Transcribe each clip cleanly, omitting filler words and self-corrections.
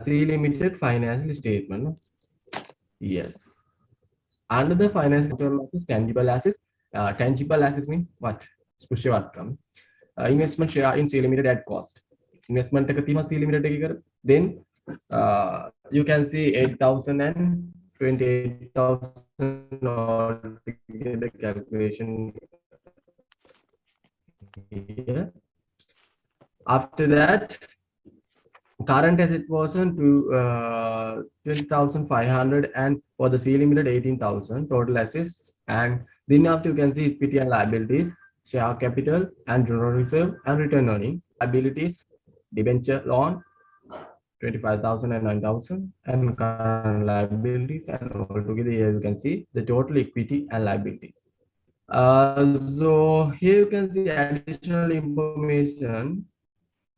C limited financial statement. No? Yes. Under the financial term is tangible assets. Tangible assets mean what? Special outcome. Investment share in C limited at cost. Investment එක තියෙනවා C limited එකේ කර. Then you can see 8,000 and 28,000 altogether calculation here. After that, current asset was to 20,500 and for the C limited 18,000 total assets. And then after you can see equity and liabilities, share capital and general reserve and return earning. Liabilities, debenture loan, 25,000 and 9,000 and current liabilities, and altogether here you can see the total equity and liabilities. So here you can see additional information.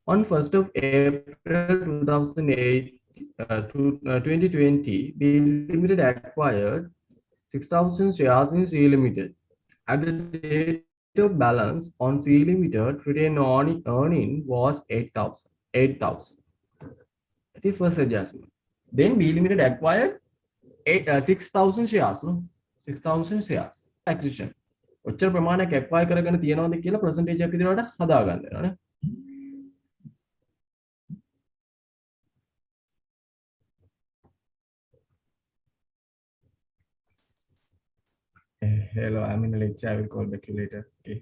On 1st of April 2008 to 2020, B Limited acquired 6,000 shares in C Limited. At the date of balance on C Limited, retained earning was 8,000. 8,000. That is first adjustment. Then B Limited acquired 6,000 shares. No? 6,000 shares. Acquisition. ඔච්චර ප්‍රමාණයක් acquire කරගෙන තියනවාද කියලා percentage එකක් විදිහට හදාගන්න වෙනවා නේ. Hello, I'm in a lecture. I will call back you later. Okay.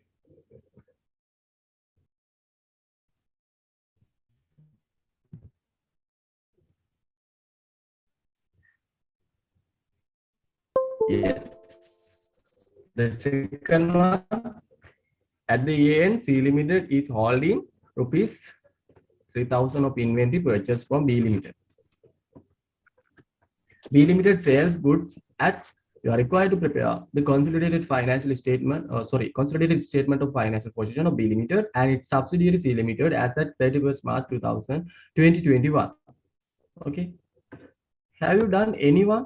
Yes. The second one, at the end, C Limited is holding rupees 3,000 of inventory purchased from B Limited. B Limited sells goods at, you are required to prepare the consolidated financial statement, consolidated statement of financial position of B Limited and its subsidiary C Limited as at 31st March 2021. Okay. Have you done anyone?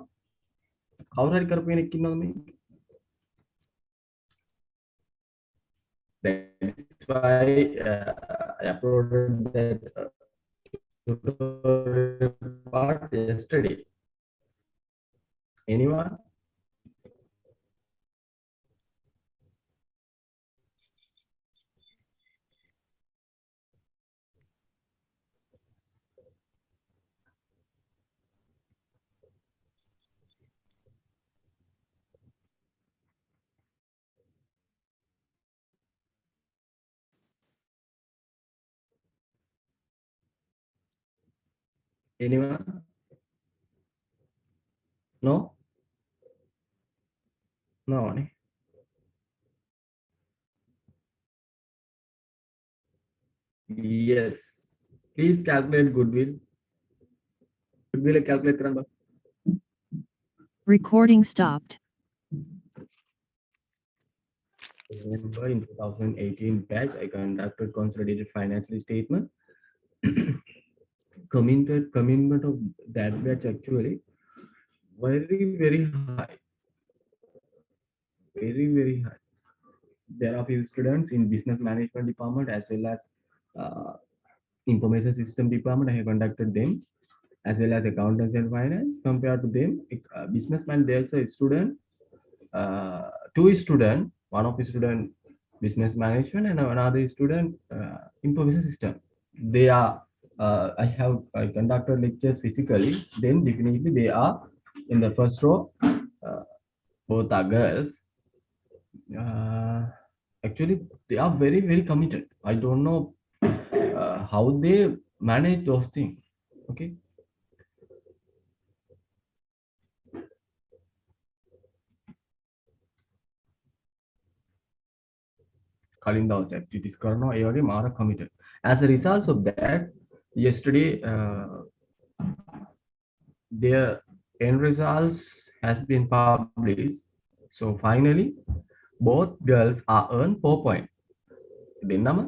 කවුරු හරි කරපු කෙනෙක් ඉන්නවද මේ? That's why I uploaded that tutorial part yesterday. Anyone? Anyone? No? No. Yes. Please calculate goodwill. Goodwill calculate කරන්න. Recording stopped. Remember in 2018 batch, I conducted consolidated financial statement. Commitment of that batch actually very high. Very high. There are few students in business management department as well as information system department. I have conducted them as well as accountants and finance. Compared to them, businessman, there's a student, two student, one of the student business management and another student information system. They are I conducted lectures physically, then definitely they are in the first row. Both are girls. Actually they are very committed. I don't know how they manage those things. Okay. කලින් දවස් activities කරනවා ඒ වගේ මාර committed. As a result of that, yesterday their end results has been published. So finally both girls are earned 4 point. දෙන්නම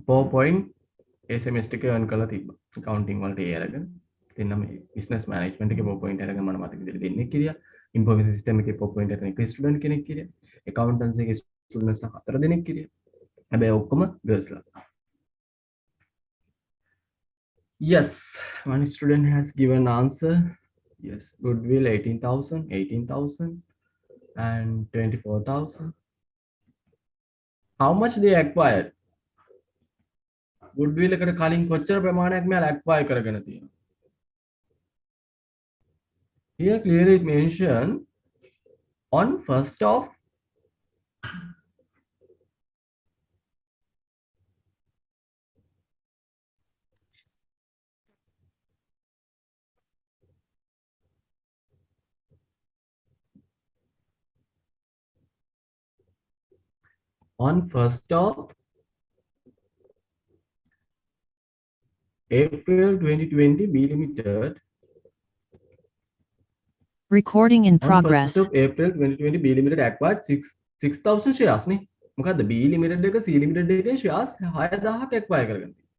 4 point ඒ semester එකේ earn කරලා තිබ්බා. accounting වලට ඒ අරගෙන දෙන්නම business management එකේ 4 point අරගෙන මම මතක විදිහට දෙන්නේ කිරියා. information system එකේ 4 point අරගෙන එක student කෙනෙක් කිරියා. accountants එකේ students ලා 4 දෙනෙක් කිරියා. හැබැයි ඔක්කොම girls ලා. Yes, one student has given answer. Yes, goodwill 18,000, 18,000, and 24,000. How much they acquired? Goodwill එකට කලින් කොච්චර ප්‍රමාණයක් මෙයාලා acquire කරගෙන තියෙනවා? Here clearly it mentioned on 1st of on 1st of April 2020, B Limited. Recording in On 1st progress. of April 2020, B Limited acquired 6,000 shares නේ. මොකද්ද B Limited එක C Limited එකේ shares 6,000ක් acquire කරගෙන තියෙනවා.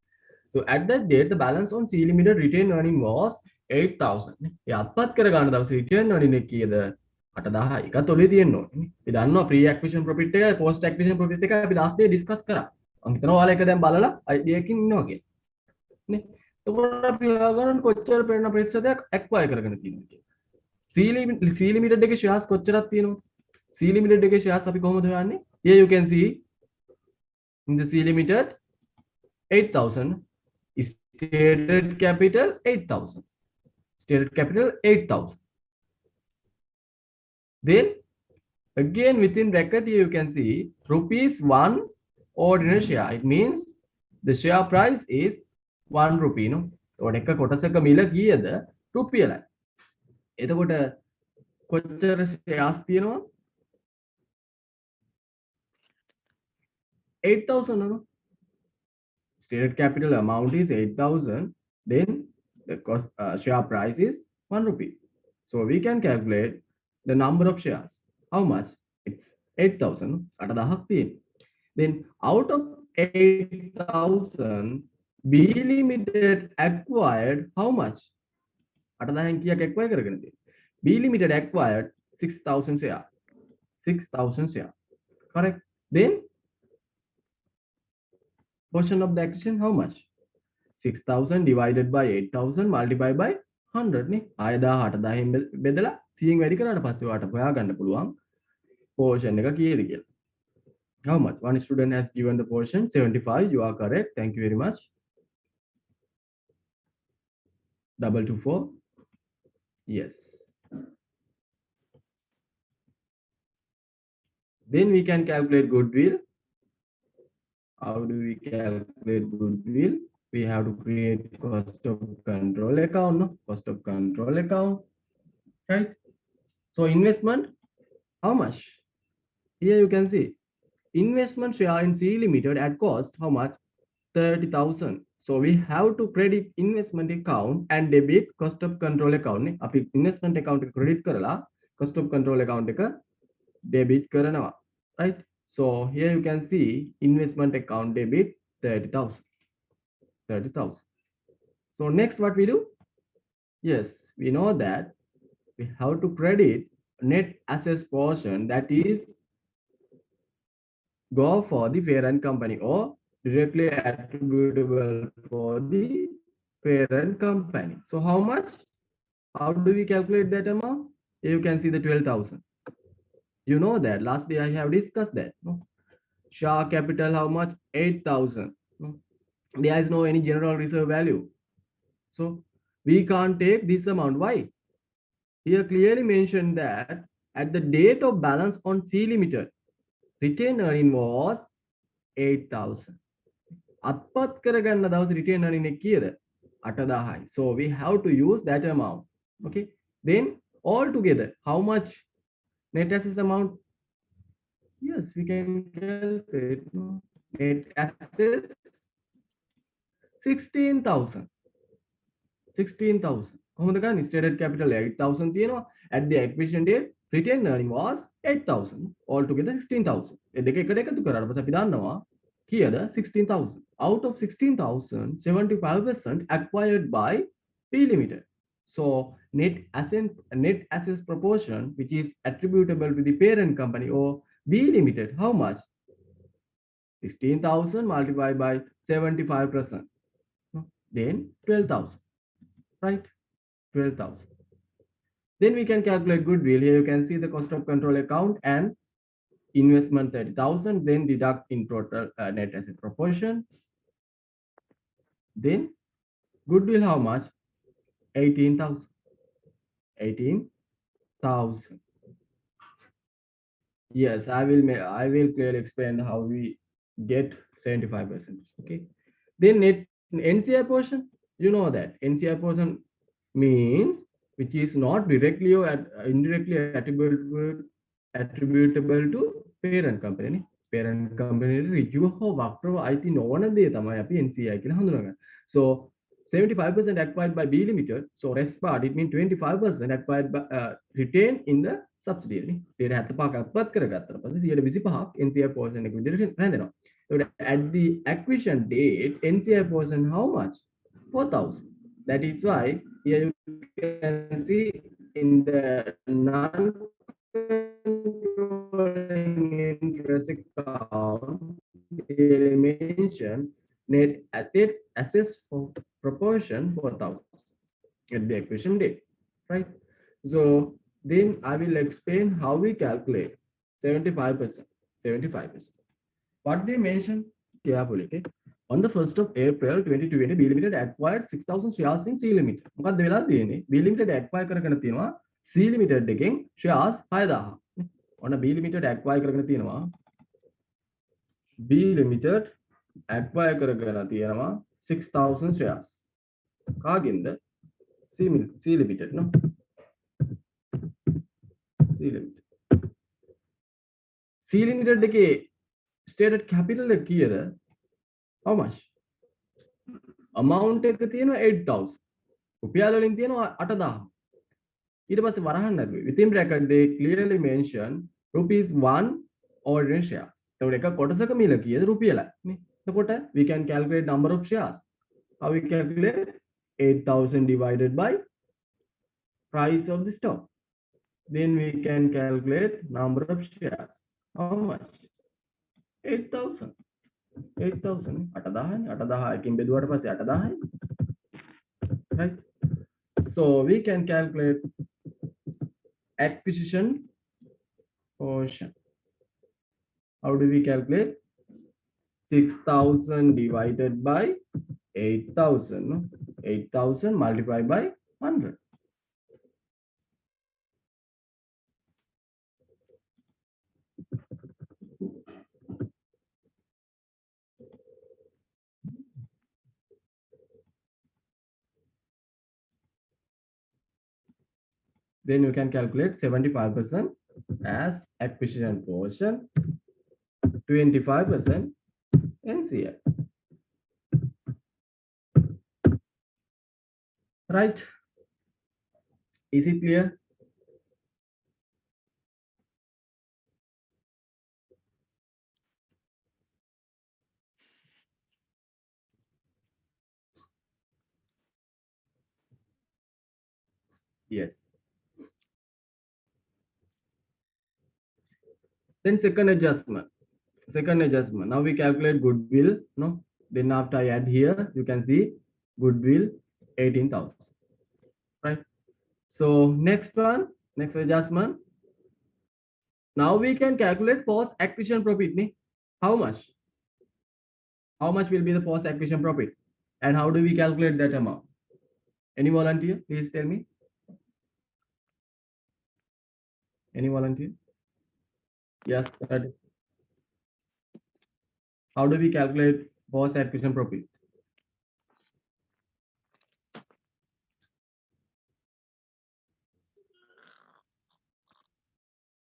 So at that date the balance on C Limited retained earning was 8,000 නේ. ඒ අත්පත් කර ගන්න දවසේ retained earning එක කීයද? 8,000යි. එකත් ඔලේ තියෙන්න ඕනේ නේ. අපි දන්නවා pre acquisition profit එකයි post acquisition profit එකයි අපි last day discuss කරා. මම හිතනවා ඔයාලා එක දැන් බලලා idea එකකින් ඉන්නවා කියලා. නේ. එතකොට අපි හොයාගන්න කොච්චර පෙරණ ප්‍රතිශතයක් acquire කරගෙන තියෙනවද කියලා. C Limited එකේ shares කොච්චරක් තියෙනවද? C Limited එකේ shares අපි කොහොමද හොයන්නේ? Here you can see in the C Limited 8,000, stated capital 8,000, stated capital 8,000. Then again within bracket here you can see rupees 1 ordinary share. It means the share price is 1 rupee. No, ඔඩ එක කොටසක මිල කීයද? රුපියලයි. එතකොට කොච්චර shares තියෙනවා? 8,000 no? Stated capital amount is 8,000, then the cost share price is 1 rupee. So we can calculate the number of shares. How much? It's 8,000. 8,000 තියෙනවා. Then out of 8,000, B Limited acquired how much? 8,000 කීයක් acquire කරගෙන තියෙනවා? B Limited acquired 6,000 shares. 6,000 shares. Correct? Then portion of the acquisition how much? 6,000 divided by 8,000 multiplied by 100 නේ. 6,000 8,000 බෙදලා 100න් වැඩි කරාට පස්සේ ඔයාලට හොයා ගන්න පුළුවන් portion එක කීයද කියලා. How much? One student has given the portion 75. You are correct. Thank you very much. 224. Yes. Then we can calculate goodwill. How do we calculate goodwill? We have to create cost of control account. No? Cost of control account. Right? So investment, how much? Here you can see investment share in C Limited at cost, how much? 30,000. So we have to credit investment account and debit cost of control account. අපි investment account එක credit කරලා cost of control account එක debit කරනවා. Right? So here you can see investment account debit 30,000. 30,000. So next what we do? Yes, we know that we have to credit net assets portion, that is go for the parent company or directly attributable for the parent company. So how much? How do we calculate that amount? Here you can see the 12,000. You know that last day I have discussed that. No? Share capital how much? 8,000. No? There is no any general reserve value. So we can't take this amount. Why? Here clearly mentioned that at the date of balance on C Limited, retained earning was 8,000. අත්පත් කරගන්න දවස් retained earning එක කීයද? 8,000යි. So we have to use that amount. Okay. Then all together, how much net assets amount? Yes, we can calculate. Net assets 16,000. 16,000. කොහොමද ගන්නේ? Stated capital 8,000 තියෙනවා. At the acquisition date, retained earning was 8,000. Altogether 16,000. ඒ දෙක එකට එකතු කරාට පස්සේ අපි දන්නවා කීයද? 16,000. Out of 16,000, 75% acquired by P Limited. So net assets proportion, which is attributable to the parent company or B Limited, how much? 16,000 multiplied by 75%. then 12,000, right? 12,000. Then we can calculate goodwill. Here you can see the cost of control account and investment 30,000, then deduct in total net asset proportion. Then goodwill how much? 18,000. 18,000. Yes, I will clearly explain how we get 75%. Okay. Then net NCI portion, you know that NCI portion means which is not directly or indirectly attributable to parent company. Parent company ඍජුව හෝ වක්‍රව අයිති නොවන දේ තමයි අපි NCI කියලා හඳුනගන්නේ. So 75% acquired by B Limited. So rest part, it means 25% acquired by retained in the subsidiary. නේ. 75ක් අත්පත් කරගත්තට පස්සේ 125ක් NCI portion එක විදිහට රැඳෙනවා. At the acquisition date, NCI portion how much? 4,000. That is why here you can see in the non-controlling interest account, they mention net assets for proportion 4,000 at the acquisition date, right? So then I will explain how we calculate 75%. 75%. What they mention carefully, okay? On the 1st of April 2020, B Limited acquired 6,000 shares in C Limited. මොකක්ද වෙලා තියෙන්නේ? B Limited acquire කරගෙන තියෙනවා C Limited එකෙන් shares 6,000. ඔන්න B Limited acquire කරගෙන තියෙනවා. B Limited acquire කරගෙන තියෙනවා 6,000 shares. කාගෙන්ද? C Limited, no? C Limited. C Limited එකේ stated capital එක කීයද? How much? Amount එක තියෙනවා 8,000. රුපියල් වලින් තියෙනවා 8,000. ඊට පස්සේ වරහන් නැතුව within bracket they clearly mention rupees 1 ordinary shares. එතකොට එක කොටසක මිල කීයද? රුපියලයි නේ. එතකොට we can calculate number of shares. How we calculate? 8,000 divided by price of the stock. Then we can calculate number of shares. How much? 8,000. 8,000. 8,000. 8,000 එකකින් බෙදුවට පස්සේ 8,000. Right? So we can calculate acquisition portion. How do we calculate? 6,000 divided by 8,000. No? 8,000 multiplied by 100. Then you can calculate 75% as acquisition portion, 25% NCI. Right? Is it clear? Yes. Then second adjustment. Now we calculate goodwill. No. Then after I add here, you can see goodwill 18,000. Right. So next one, next adjustment. Now we can calculate post acquisition profit. How much? How much will be the post acquisition profit? And how do we calculate that amount? Any volunteer? Please tell me. Any volunteer? Yes. How do we calculate post acquisition profit?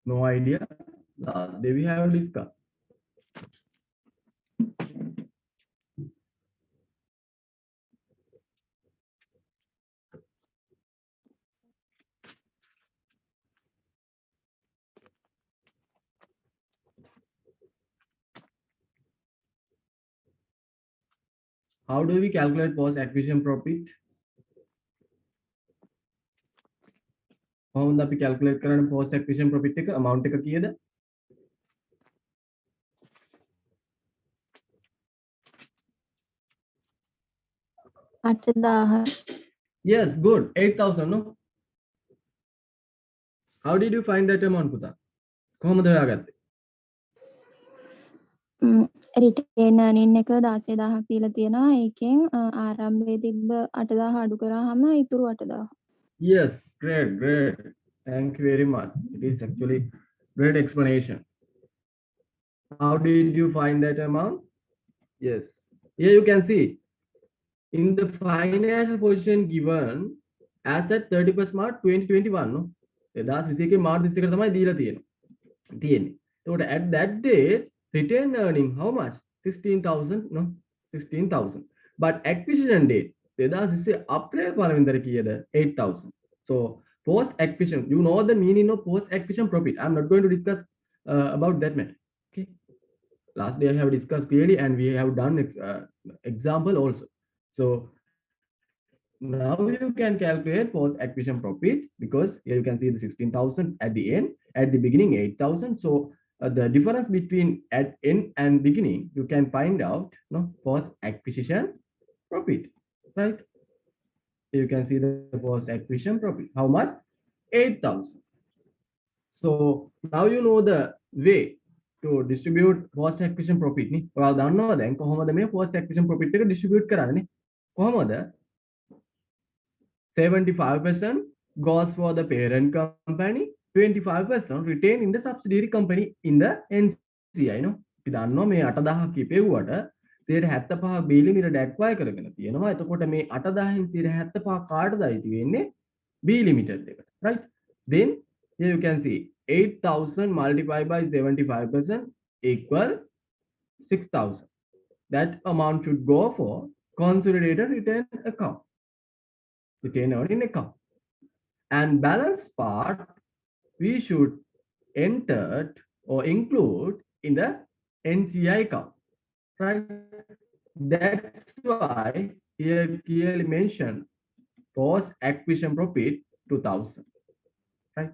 No idea. They we have discussed. How do we calculate post acquisition profit? කොහොමද අපි calculate කරන්නේ post acquisition profit එක amount එක කීයද? 8000. Yes, good. 8,000, no? How did you find that amount, Puta? කොහොමද හොයාගත්තේ? Retain earning එක 16000ක් දීලා තියෙනවා. ඒකෙන් ආරම්භයේ තිබ්බ 8000 අඩු කරාම ඉතුරු 8000. Yes, great, great. Thank you very much. It is actually great explanation. How did you find that amount? Yes. Here you can see in the financial position given as at 31st March 2021, no? 2021 March 21 තමයි දීලා තියෙන්නේ. So at that date, retained earning how much? 16,000, no? 16,000. But acquisition date, 2020 April 8,000. So post acquisition, you know the meaning of post acquisition profit. I'm not going to discuss about that matter. Okay. Last day I have discussed clearly, and we have done example also. So now you can calculate post acquisition profit, because here you can see the 16,000 at the end, at the beginning 8,000. So the difference between at end and beginning, you can find out, no, post acquisition profit, right? You can see the post acquisition profit. How much? 8,000. So now you know the way to distribute post acquisition profit. නේ ඔයාලා දන්නවා දැන් කොහොමද මේ post acquisition profit එක distribute කරන්නේ? කොහොමද? 75% goes for the parent company, 25% retained in the subsidiary company in the NCI. No, අපි දන්නවා මේ 8000ක් කිපෙව්වට 75ක් B limited acquire කරගෙන තියෙනවා. එතකොට මේ 8000න් 75 කාටද අයිති වෙන්නේ? B limited එකට. Right? Then here you can see 8,000 multiplied by 75% equal 6,000. That amount should go for consolidated return account. Retain earning account. And balance part we should enter or include in the NCI account, right? That's why here clearly mentioned post acquisition profit 2,000, right?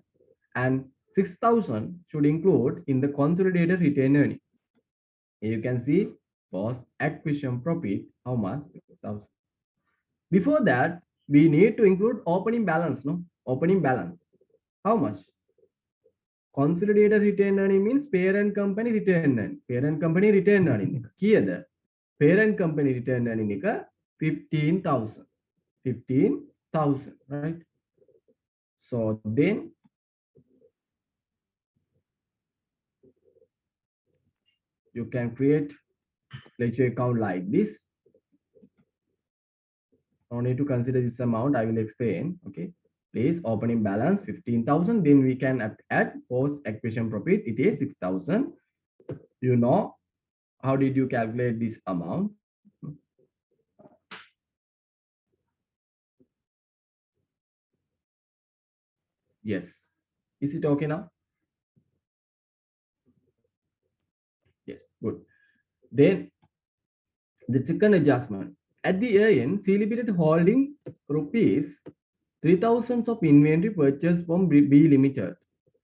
And 6,000 should include in the consolidated retained earning. Here you can see post acquisition profit how much? 6,000. Before that, we need to include opening balance, no? Opening balance. How much? Consolidated retained earning means parent company retained earning. Parent company retained earning. Kiyada? Parent company retained earning 15,000. 15,000, right? So then you can create ledger account like this. No need to consider this amount. I will explain. Okay. Please opening balance 15,000. Then we can add post acquisition profit. It is 6,000. You know how did you calculate this amount? Yes. Is it okay now? Yes. Good. Then the second adjustment. At the year end, C Limited holding rupees 3,000 of inventory purchased from B Limited.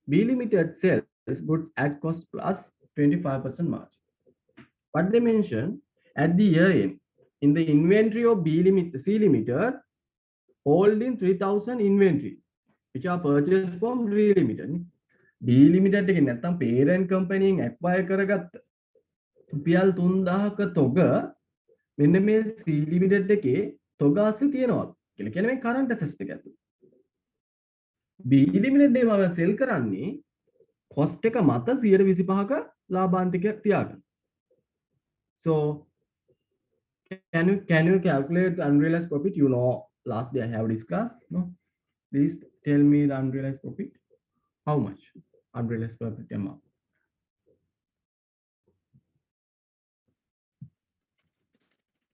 B Limited sells goods at cost plus 25% margin. What they mentioned at the year end, in the inventory of C Limited, holding 3,000 inventory, which are purchased from B Limited. B Limited එකේ නැත්තම් parent company එකෙන් acquire කරගත්ත රුපියල් 3,000ක තොග මෙන්න මේ C Limited එකේ තොග ASSE තියෙනවා කියලා කියන්නේ මේ current assets එක ඇතුළේ. B Limited එක මම sell කරන්නේ cost එක මත 125ක ලාභාන්තිකයක් තියාගෙන. So can you calculate the unrealized profit? You know, last day I have discussed. No, please tell me the unrealized profit. How much unrealized profit amount?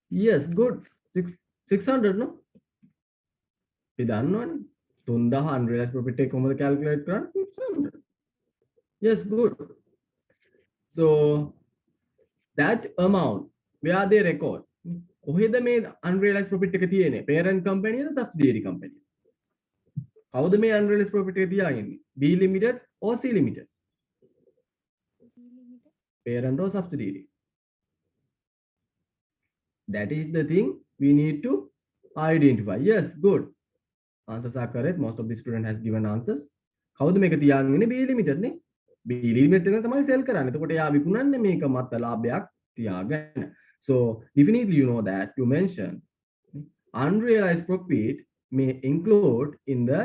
Yes, good. 600, no? We done one. 3,000 unrealized profit take over the calculator. 600. Yes, good. So that amount, where they record? කොහෙද මේ unrealized profit එක තියෙන්නේ? Parent company or subsidiary company? කවුද මේ unrealized profit එක තියාගන්නේ? B Limited or C Limited? Parent or subsidiary? That is the thing we need to Identify. Yes, good. Answers are correct. Most of the student has given answers. කවුද මේක තියාගෙන ඉන්නේ? B limited නේ. B limited එක තමයි sell කරන්නේ. එතකොට එයා විකුණන්නේ මේක මත ලාභයක් තියාගෙන. So definitely you know that you mentioned unrealized profit may include in the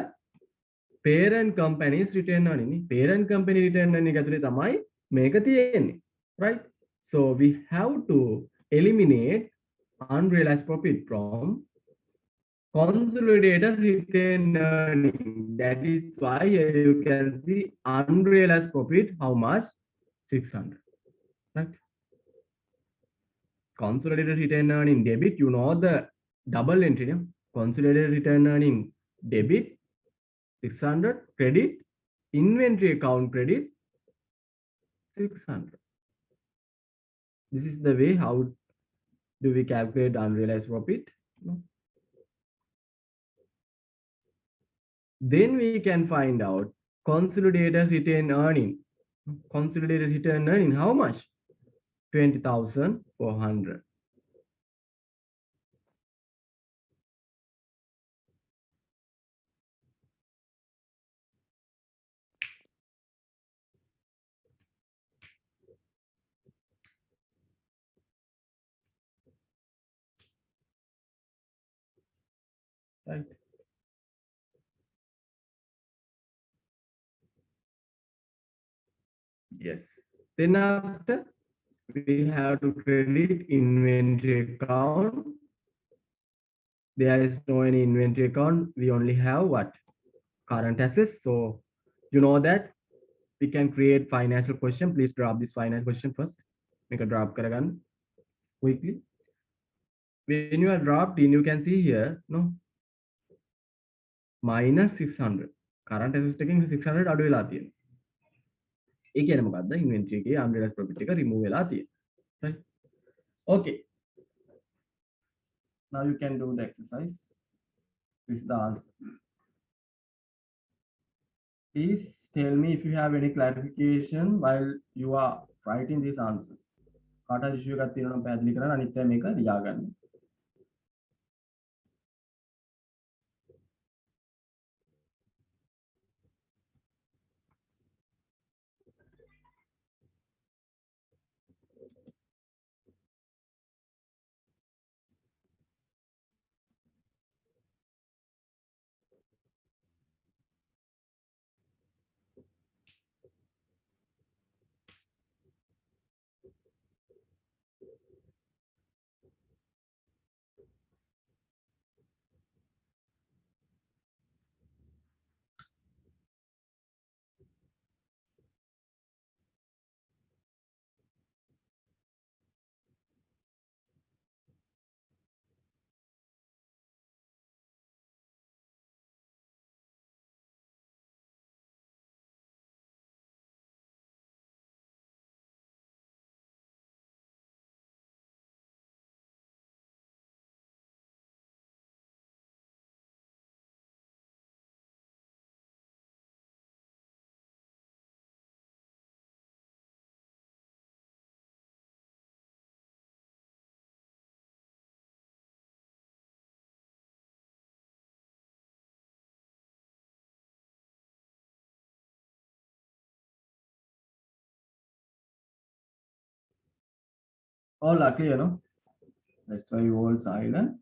parent company's return earning. Parent company return earning ඇතුලේ තමයි මේක තියෙන්නේ. Right? So we have to eliminate unrealized profit from consolidated retained earning. That is why here you can see unrealized profit. How much? 600. Right? Consolidated retained earning debit. You know the double entry. No? Consolidated retained earning debit 600. Credit inventory account credit 600. This is the way how do we calculate unrealized profit. No? Then we can find out consolidated retained earning. Consolidated retained earning, how much? 20,400. Right. Yes. Then after we have to credit inventory account. There is no any inventory account. We only have what? Current assets. So you know that we can create financial question. Please drop this financial question first. Make a drop karagan quickly. When you are dropped in, you can see here, no, minus 600. Current assets taking 600 අඩු වෙලා තියෙනවා. ඒ කියන්නේ මොකද්ද? ඉන්වෙන්ටරි එකේ unrealized profit එක remove වෙලා තියෙනවා. Right? Okay. Now you can do the exercise. This is the answer. Please tell me if you have any clarification while you are writing these answers. කාට හරි issue එකක් තියෙනවා නම් පැහැදිලි කරන්න අනිත් අය මේක ලියාගන්න. All are clear, no? That's why you all silent.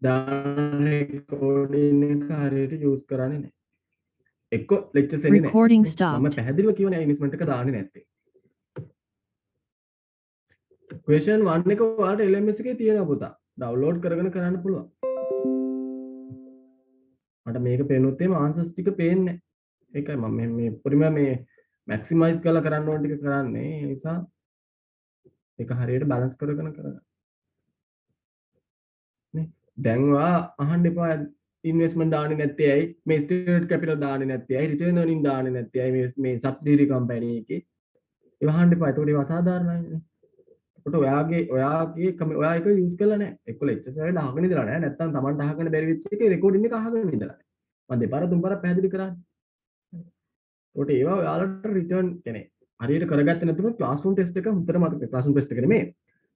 දාන රෙකෝඩින් එක හරියට යූස් කරන්නේ නැහැ. එක්ක ලෙක්චර්ස් එන්නේ නැහැ. Recording මම stopped. පැහැදිලිව කියවනේ ඉන්වෙස්ට්මන්ට් එක දාන්නේ නැත්තේ. question 1 එක ඔයාලට LMS එකේ තියෙනවා පුතා. ඩවුන්ලෝඩ් කරගෙන කරන්න පුළුවන්. මට මේක පේනොත් එහම ආන්සර්ස් ටික පේන්නේ නැහැ. ඒකයි මම මේ උපරිම මේ මැක්සිමයිස් කරලා කරන්න ඕන ටික කරන්නේ. ඒ නිසා ඒක හරියට බැලන්ස් කරගෙන කරගන්න. නේ. දැන් ඔයා අහන්න එපා ඉන්වෙස්ට්මන්ට් දාන්නේ නැත්තේ ඇයි? මේ ස්ටේට් කැපිටල් දාන්නේ නැත්තේ ඇයි? රිටර්න් අර්නින් දාන්නේ නැත්තේ ඇයි? මේ සබ්සිඩරි කම්පැනි එකේ. ඒව අහන්න එපා. ඒකට ඒව අසාධාරණයිනේ. ඒකට ඔයා එක යූස් කරලා නැහැ. එක්කල HSL එක අහගෙන ඉඳලා නැහැ. නැත්තම් Tamanට අහගන්න බැරි වෙච්ච එකේ රෙකෝඩින් එක අහගෙන ඉඳලා නැහැ. මම දෙපාර තුන්පාරක් පැහැදිලි කරානේ. ඒකට ඒවා ඔයාලට රිටර්න් කියන්නේ හරියට කරගත්තේ නැතුව ක්ලාස්රූම් ටෙස්ට් එක හුත්තර මතක ක්ලාස්රූම් ටෙස්ට් එක නෙමෙයි.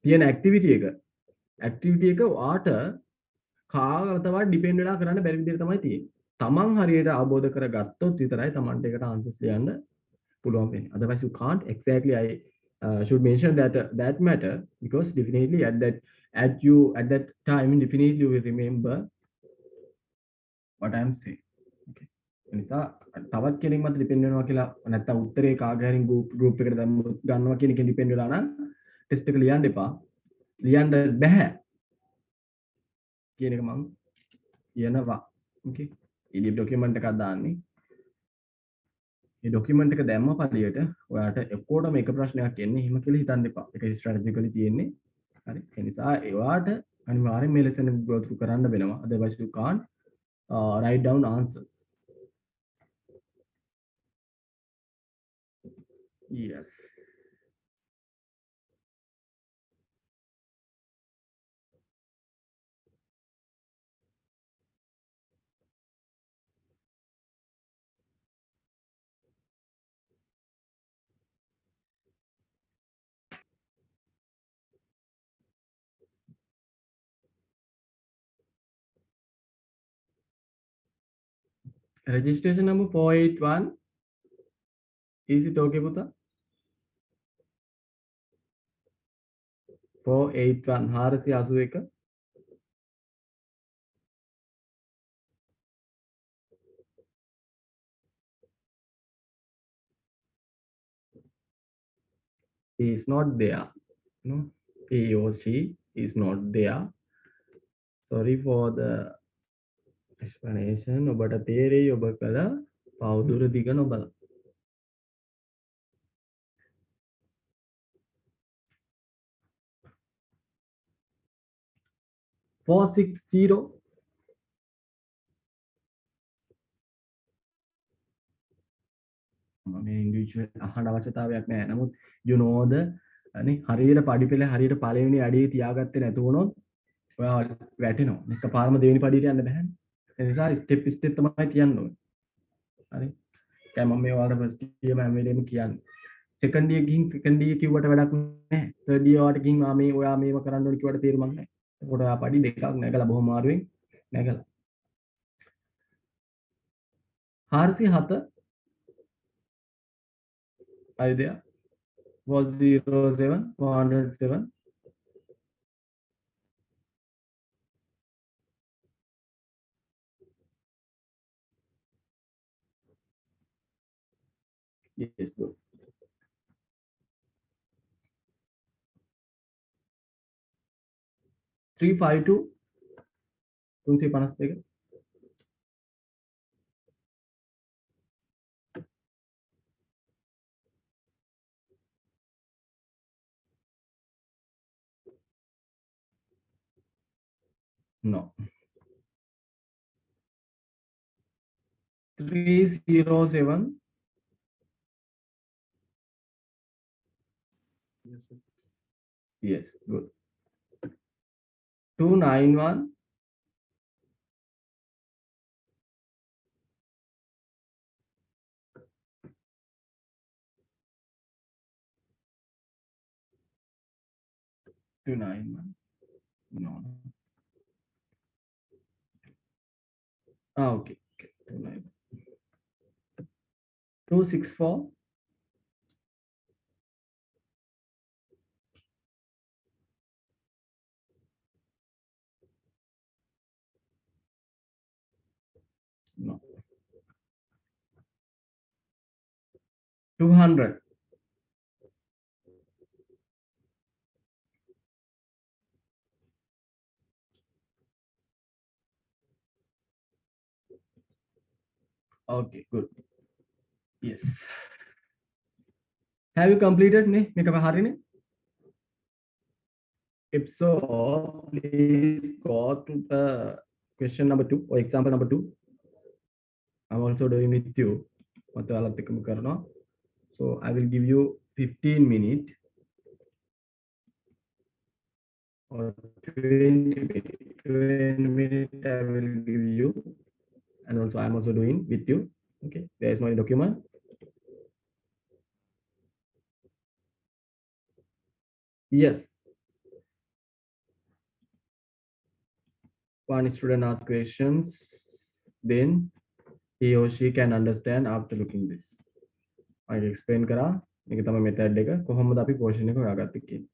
තියෙන ඇක්ටිවිටි එක ඔයාට කාගතවත් ඩිපෙන්ඩ් වෙලා කරන්න බැරි විදිහට තමයි තියෙන්නේ. තමන් හරියට අවබෝධ කරගත්තොත් විතරයි තමන්ට ඒකට ආන්සර්ස් ලියන්න පුළුවන් වෙන්නේ. Otherwise you can't exactly I should mention that matter because definitely at that time definitely you will remember what I am saying. Okay. නිසා තවත් කෙනෙක් මත ඩිපෙන්ඩ් වෙනවා කියලා නැත්තම් උත්තරේ කාගේ හරි ගෲප් එකට දැම්මොත් ගන්නවා කියන එකෙන් ඩිපෙන්ඩ් වෙලා නම් ටෙස්ට් එක ලියන්න එපා. ලියන්න බෑ කියන එක මම කියනවා. Okay. PDF document එකක් දාන්නේ. මේ document එක දැම්ම පළියට ඔයාට ඔක්කොටම එක ප්‍රශ්නයක් එන්නේ එහෙම කියලා හිතන්න එපා. ඒක strategically තියෙන්නේ. හරි. ඒ නිසා ඒවාට අනිවාර්යෙන් මේ lesson එක go through කරන්න වෙනවා. Otherwise you can't write down answers. Yes. Registration number 481. Is it okay, Puta? 481 481. He is not there. No, he or she is not there. Sorry for the explanation. ඔබට තේරෙයි ඔබ කළ පවුදුර දිග නොබල. 460. මේ individual අහන්න අවශ්‍යතාවයක් නැහැ. නමුත් you know the අනේ හරියට පඩි පෙළ හරියට පළවෙනි අඩියේ තියාගත්තේ නැතු වුණොත් ඔයා වැටෙනවා. එකපාරම දෙවෙනි පඩියට යන්න බෑනේ. ඒ නිසා ස්ටෙප් ස්ටෙප් තමයි කියන්න ඕනේ. හරි. දැන් මම මේ ඔයාලට ෆස්ට් ඉයර් මම මේලෙම කියන්නේ. සෙකන්ඩ් ඉයර් ගිහින් සෙකන්ඩ් ඉයර් කිව්වට වැඩක් නැහැ. තර්ඩ් ඉයර් වට ගිහින් මේ ඔයා මේව කරන්න ඕනේ කිව්වට තේරුමක් නැහැ. ඒකට ඔයා පඩි දෙකක් නැගලා බොහොම අමාරුවෙන් නැගලා 407 අයදයා 407 407. Yes, good. 352 352. No. 307. Yes, sir. Yes, good. 291. Two nine one. No. Ah, okay. Okay. 29. 264. No. 200. Okay, good. Yes. Have you completed ne? මේක හරිනේ? If so, please go to the question number 2 or example number 2. I'm also doing with you. මත ඔයාලත් එක්කම කරනවා. So I will give you 15 minutes or 20 minutes. 20 minutes I will give you, and also I'm also doing with you. Okay, there is no document. Yes. One student asks questions, then he or she can understand after looking this. I will explain करा මේක තමයි method එක කොහොමද අපි portion එක හොයාගත්තේ කියන්නේ.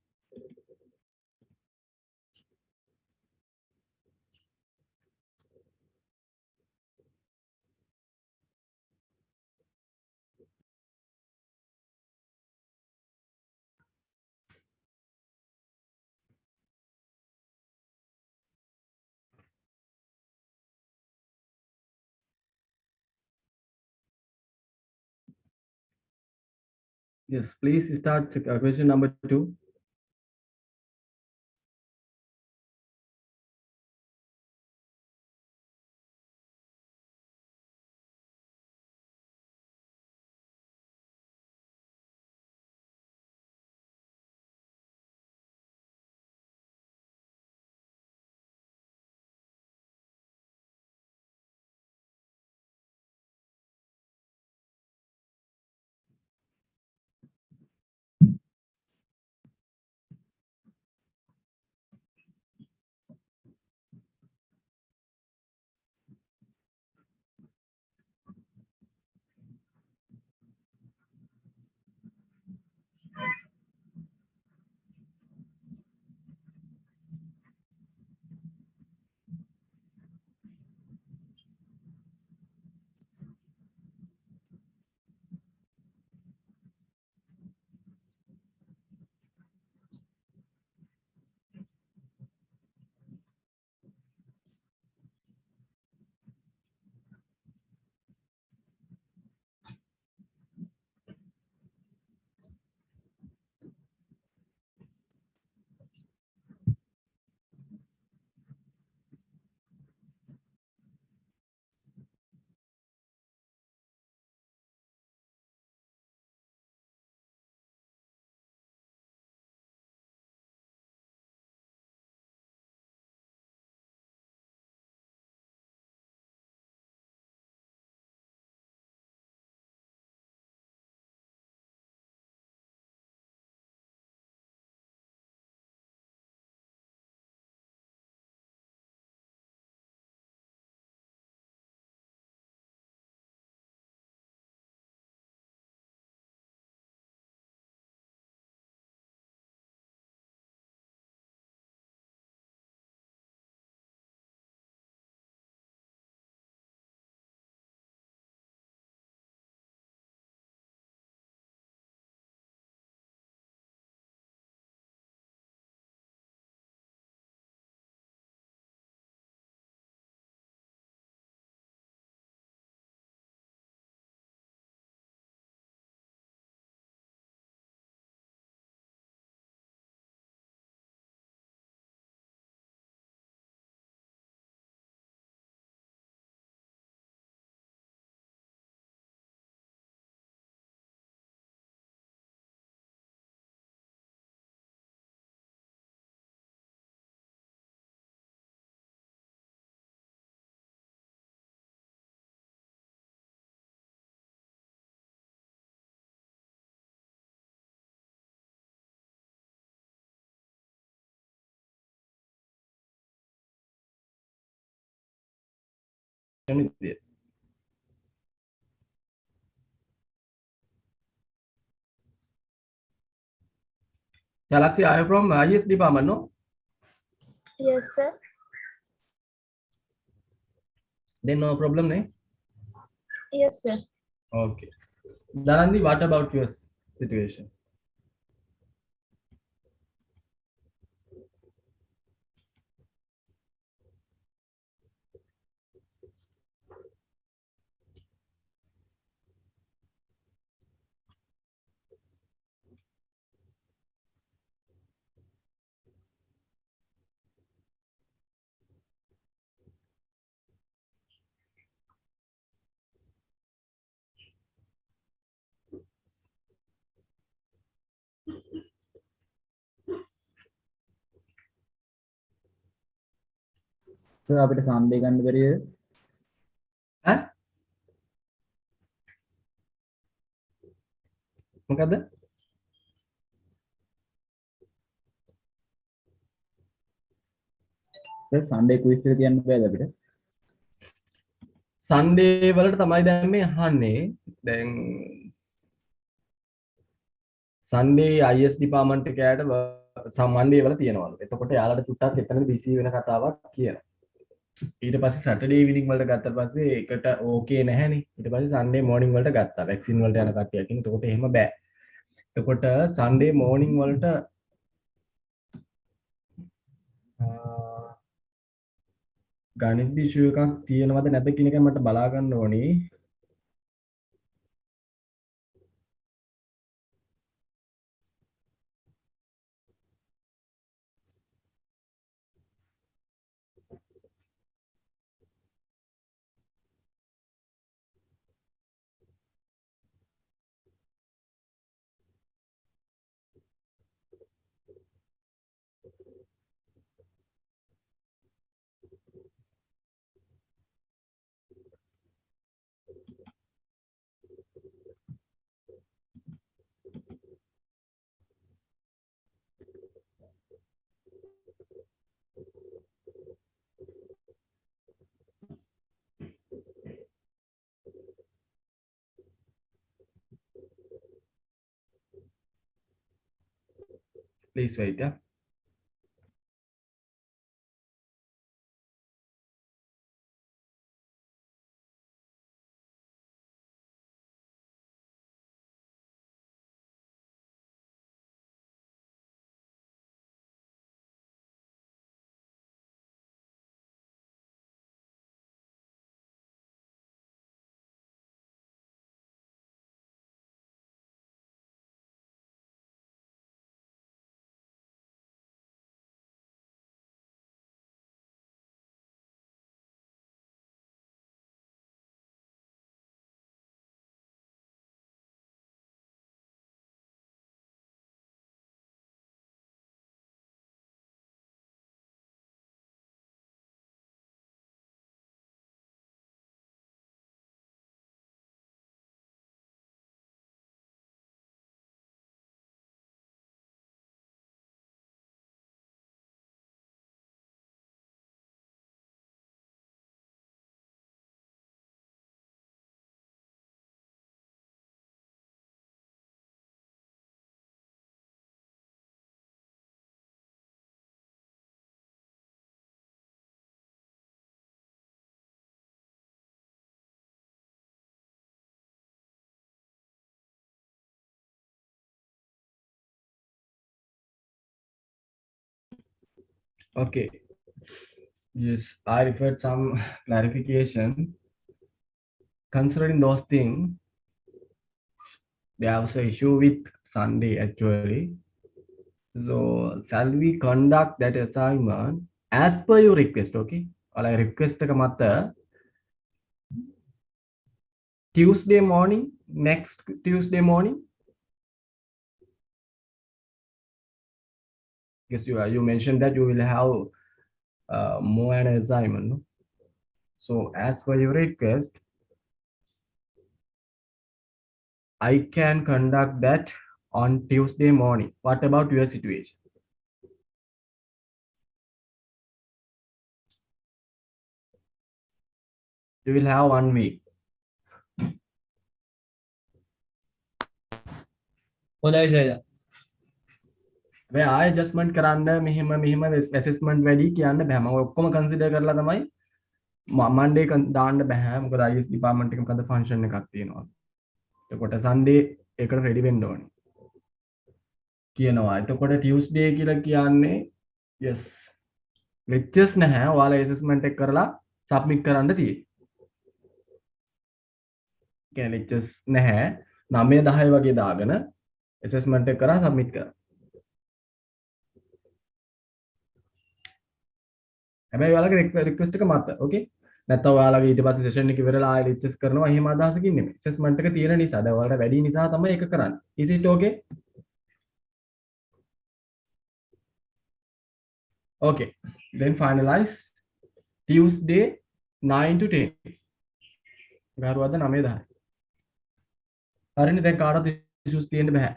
Yes, please start question number 2. Galaxy, are you from IS department, no? Yes, sir. Then no problem, ne? Yes, sir. Okay. Dhananjay, what about your situation? Sir අපිට සන්ඩේ ගන්න බැරිද? ඈ මොකද සර් සන්ඩේ ක්විස් එක තියන්න බෑද අපිට? සන්ඩේ වලට තමයි දැන් මේ අහන්නේ. දැන් සන්ඩේ IS ඩිපාර්ට්මන්ට් එකයට සම්මන්ඩේ වල තියනවලු. එතකොට යාළුවට චුට්ටක් එතන බිසි වෙන කතාවක් කියනවා. ඊට පස්සේ සැටර්ඩේ ඉවිනිං වලට ගත්තට පස්සේ ඒකට ඕකේ නැහැනේ. ඊට පස්සේ සන්ඩේ මෝර්නින් වලට ගත්තා. වැක්සින් වලට යන කට්ටියක් ඉන්න. එතකොට එහෙම බෑ. එතකොට සන්ඩේ මෝර්නින් වලට ගණිත ඉෂුව එකක් තියෙනවද නැද්ද කියන එක මට බලා ගන්න ඕනේ. Please wait, yeah. Okay. Yes, I referred some clarification. Considering those things, there was an issue with Sunday actually. So, shall we conduct that assignment as per your request? Okay. Or I request එක මත Tuesday morning, next Tuesday morning. Because you mentioned that you will have more an assignment. No? So, as per your request, I can conduct that on Tuesday morning. What about your situation? You will have 1 week. හොඳයි සයිද මේ ආය adjustment කරන්න මෙහෙම assessment වැඩි කියන්න බෑ මම ඔක්කොම කන්සිඩර් කරලා තමයි මන්ඩේ දාන්න බෑ මොකද IS ඩිපාර්ට්මන්ට් එකේ මොකද ෆන්ක්ෂන් එකක් තියෙනවා එතකොට සන්ඩේ ඒකට රෙඩි වෙන්න ඕනේ කියනවා එතකොට ටියුස්ඩේ කියලා කියන්නේ yes ලෙක්චර්ස් නැහැ ඔයාලා ඇසෙස්මන්ට් එක කරලා සබ්මිට් කරන්න තියෙන්නේ කියන්නේ ලෙක්චර්ස් නැහැ 9 10 වගේ දාගෙන ඇසෙස්මන්ට් එක කරා සබ්මිට් කරා හැබැයි ඔයාලගේ රික්වෙස්ට් එක මත ඕකේ නැත්නම් ඔයාලගේ ඊට පස්සේ සෙෂන් එක ඉවරලා ආයෙ ලිස්ට්ස් කරනවා එහෙම අදහසකින් නෙමෙයි ඇසෙස්මන්ට් එක තියෙන නිසා දැන් ඔයාලට වැඩි නිසා තමයි ඒක කරන්නේ is it okay okay then finalize Tuesday 9 to 10. ගරුවද 9 10. හරිනේ දැන් කාටවත් issues තියෙන්න බෑ.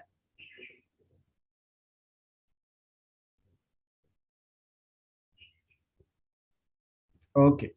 Okay.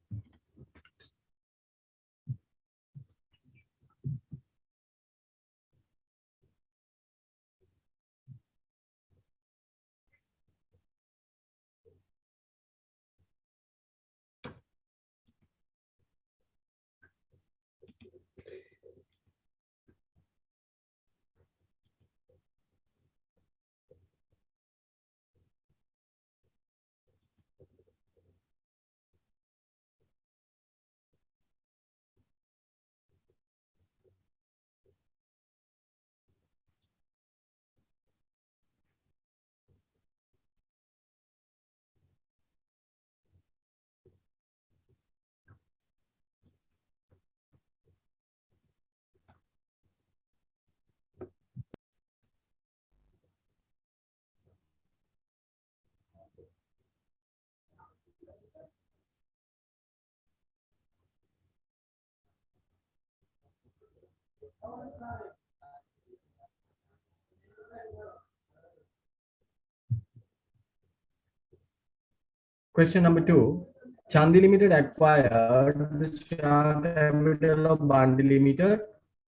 Question number 2. Chandi Limited acquired the share capital of Bandi Limited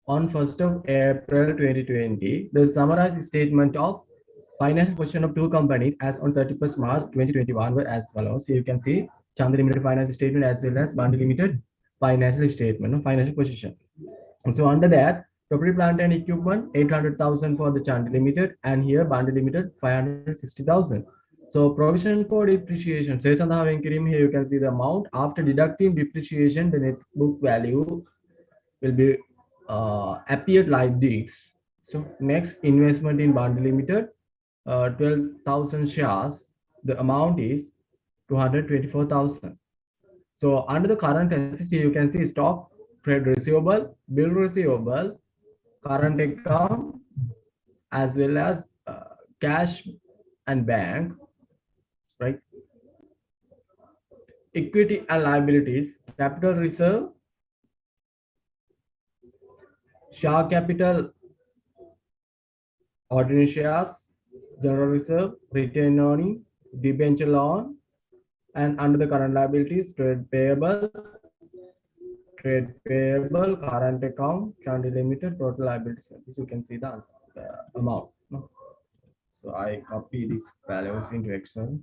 on 1st of April 2020. The summarized statement of financial position of two companies as on 31st March 2021 were as follows. So you can see Chandi Limited financial statement as well as Bandi Limited financial statement, no, financial position. So under that, property, plant and equipment 800,000 for the Chandi Limited, and here Bandi Limited 560,000. So provision for depreciation. So here you can see the amount after deducting depreciation, the net book value will be appeared like this. So next, investment in Bandi Limited, 12,000 shares. The amount is 224,000. So under the current assets, you can see stock, trade receivable, bill receivable, current account, as well as cash and bank, right? Equity and liabilities, capital reserve, share capital, ordinary shares, general reserve, retained earning, debenture loan, and under the current liabilities, trade payable, current account, Chandi Limited, total liabilities. You can see the amount. No? So I copy these values into Excel.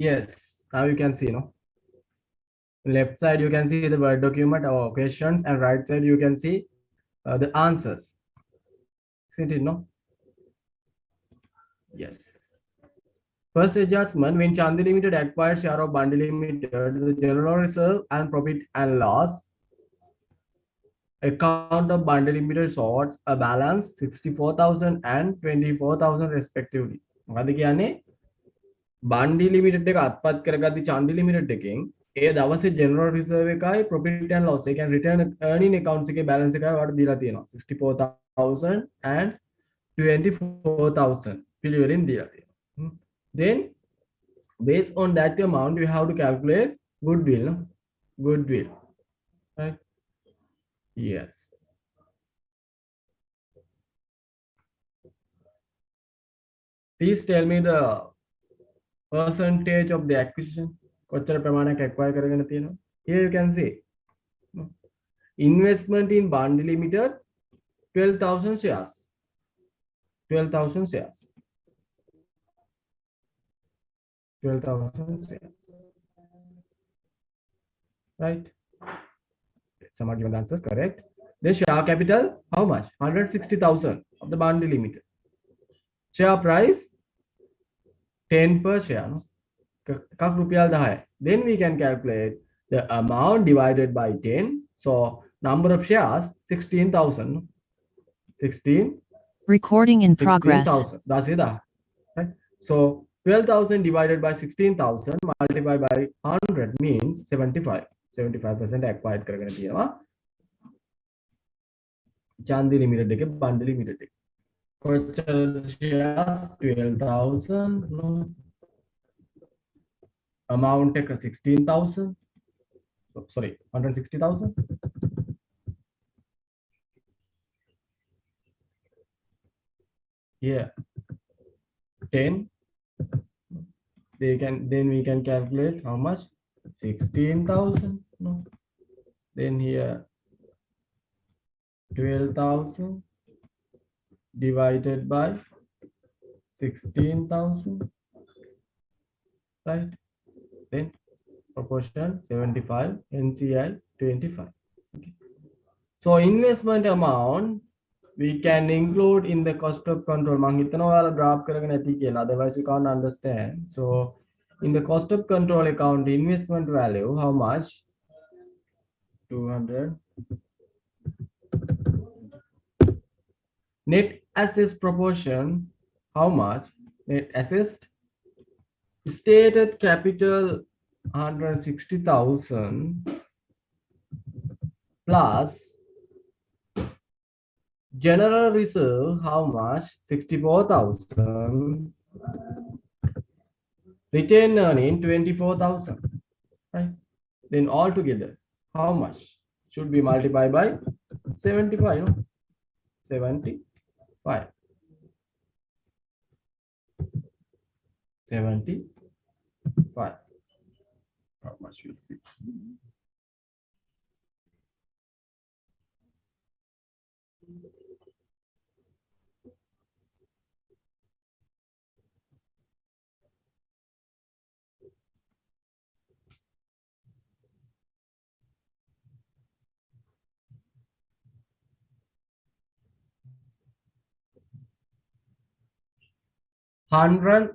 Yes, now you can see, no? Left side you can see the Word document or questions, and right side you can see the answers. Isn't it, no? Yes. First adjustment, when Chandi Limited acquired share of Bandi Limited, the general reserve and profit and loss account of Bandi Limited shows a balance 64,000 and 24,000 respectively. මොකද කියන්නේ Bandi Limited එක අත්පත් කරගත්ත Chandi Limited එකෙන් ඒ දවසේ general reserve එකයි profit and loss එකයි return earning accounts එකේ balance එකයි ඔයාලට දීලා තියෙනවා 64000 and 24000 පිළිවෙලින් දීලා තියෙනවා. Then based on that amount you have to calculate goodwill, no? Goodwill, right? Yes. Please tell me the percentage of the acquisition. කොච්චර ප්‍රමාණයක් acquire කරගෙන තියෙනවා? Here you can see investment in Bandi Limited 12,000 shares. 12,000 shares. 12,000 shares. Right? Some are given the answers correct. The share capital, how much? 160,000 of the Bandi Limited. Share price 10 per share. No? Then we can calculate the amount divided by 10. So number of shares 16,000. 16. Recording in progress. 16,000. That's it. Right? So 12,000 divided by 16,000 multiplied by 100 means 75. 75% acquired කරගෙන තියෙනවා. Chandi Limited එකේ Bandi Limited එකේ. කොච්චර shares 12,000 no. Amount එක 16,000. Sorry, 160,000. Yeah. 10. Then we can calculate how much? 16,000. No. Then here 12,000 divided by 16,000. Right? Then proportion 75, NCI 25. Okay. So investment amount we can include in the cost of control. Otherwise you can't understand. So in the cost of control account, investment value, how much? 200. Net assets proportion, how much? Net assets, stated capital 160,000 plus general reserve, how much? 64,000. Retained earning 24,000. Right? Then all together, how much? Should be multiplied by 75. No? 75. 75. How much we'll see. Hundred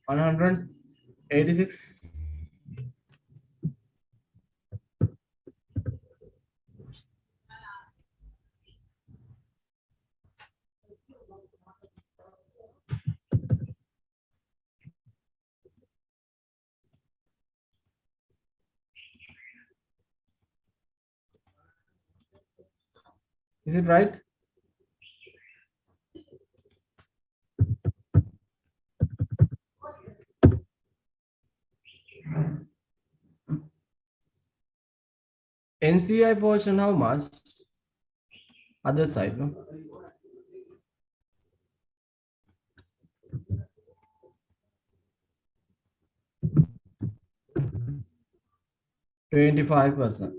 186. Is it right? NCI portion, how much? Other side, no? %25%.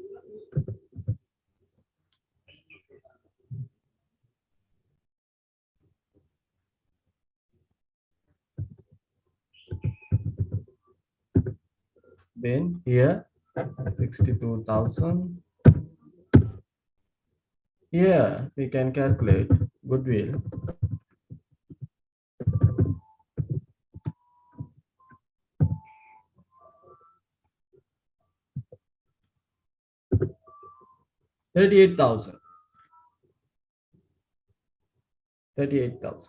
Then here 62,000. Here we can calculate goodwill. $38,000. 38,000.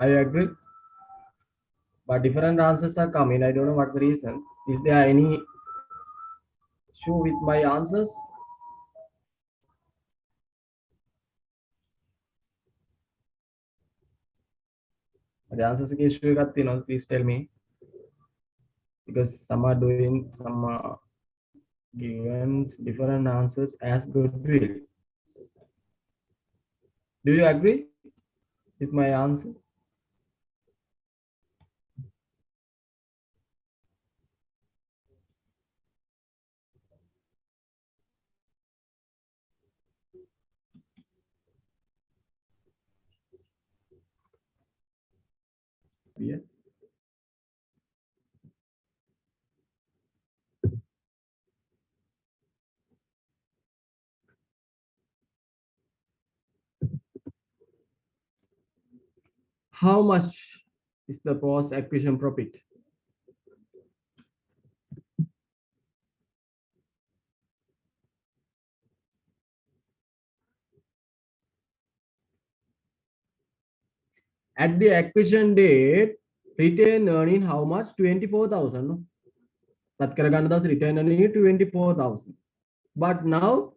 I agree. But different answers are coming. I don't know what's the reason. Is there any issue with my answers? The answers issue got, please tell me. Because some are doing some given different answers as goodwill. Do you agree with my answer? Yeah. How much is the post acquisition profit? At the acquisition date, retained earning how much? 24,000. No? That karaganda retained earning 24,000. But now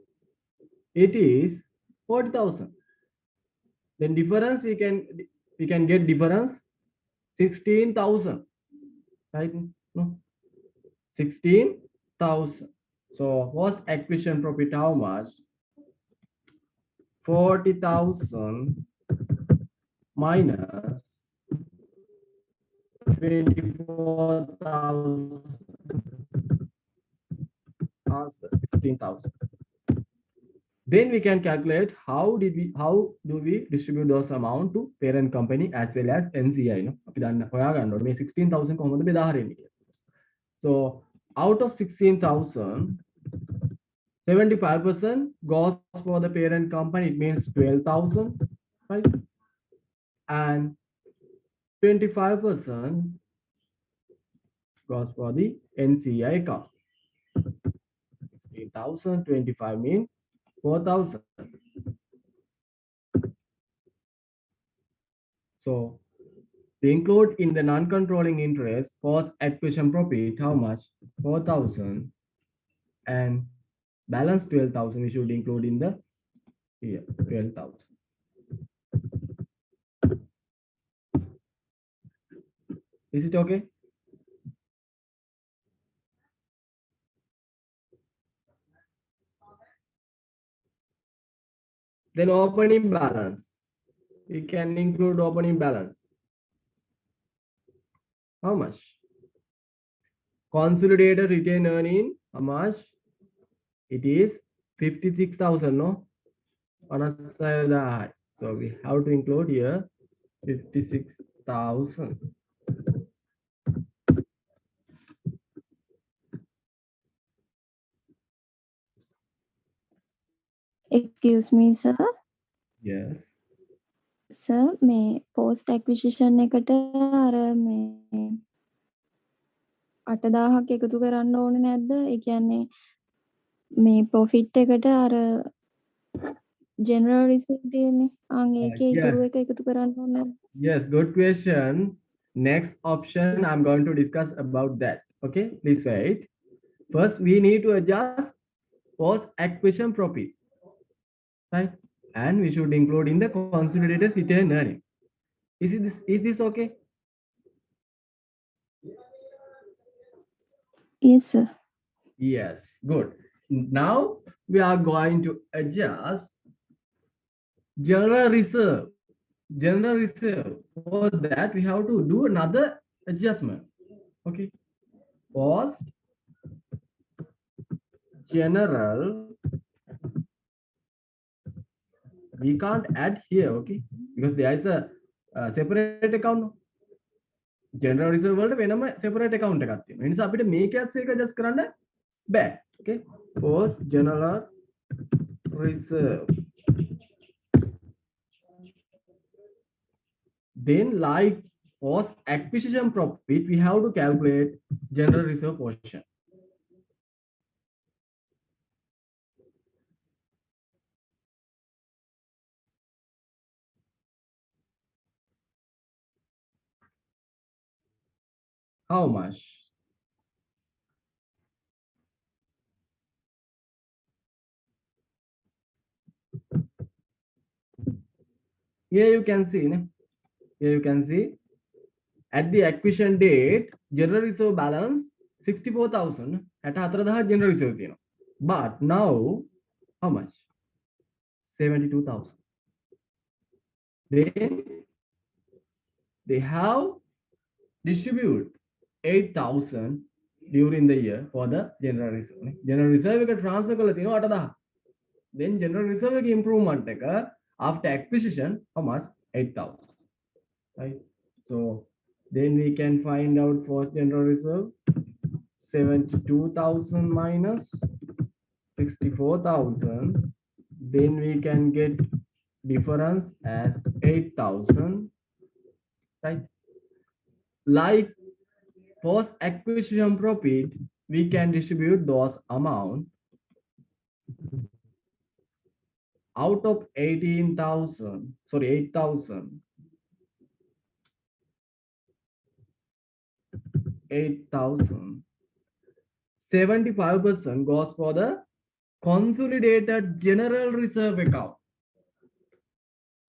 it is 40,000. Then difference we can get difference 16,000. Right? No? 16,000. So post acquisition profit how much? 40,000 minus 24,000. Answer 16,000. Then we can calculate how do we distribute those amount to parent company as well as NCI. No? 16,000 කොහොමද බෙදා හරින්නේ කියලා. So out of 16,000, 75% goes for the parent company. It means 12,000, right? And 25% goes for the NCI account. 16,000, 25 means 4,000. So to include in the non-controlling interest post acquisition profit, how much? 4,000, and balance 12,000 we should include in the here 12,000. Is it okay? Then opening balance. We can include opening balance. How much? Consolidated retained earning, how much? It is 56,000, no? On a side, so we have to include here 56,000. Excuse me, sir. Yes. Sir, මේ post acquisition එකට අර මේ 8,000ක් එකතු කරන්න ඕනේ නැද්ද? ඒ කියන්නේ මේ profit එකට අර general reserve තියෙන්නේ. ඒකේ ඉතුරු එක එකතු කරන්න ඕනේ නැද්ද? Yes, good question. Next option, I'm going to discuss about that. Okay, please wait. First, we need to adjust post acquisition profit, right? And we should include in the consolidated retained earning. Is this okay? Yes, sir. Yes, good. Now we are going to adjust general reserve. General reserve. For that, we have to do another adjustment. Okay. Post general. We can't add here, okay? Because there is a separate account. General reserve වලට වෙනම separate account එකක් තියෙනවා. ඒ නිසා අපිට මේකත් එක adjust කරන්න බෑ. Okay? Post general reserve. Then like post acquisition profit, we have to calculate general reserve portion. How much? Here you can see, ne? Here you can see at the acquisition date, general reserve balance 64,000 at general reserve. But now, how much? 72,000. Then they have distribute 8,000 during the year for the general reserve. General reserve transfer then general reserve improvement after acquisition, how much? 8,000. Right? So then we can find out for general reserve 72,000 minus 64,000. Then we can get difference as 8,000. Right? Like post acquisition profit, we can distribute those amount out of 18,000, sorry, 8,000. 8,000. 75% goes for the consolidated general reserve account.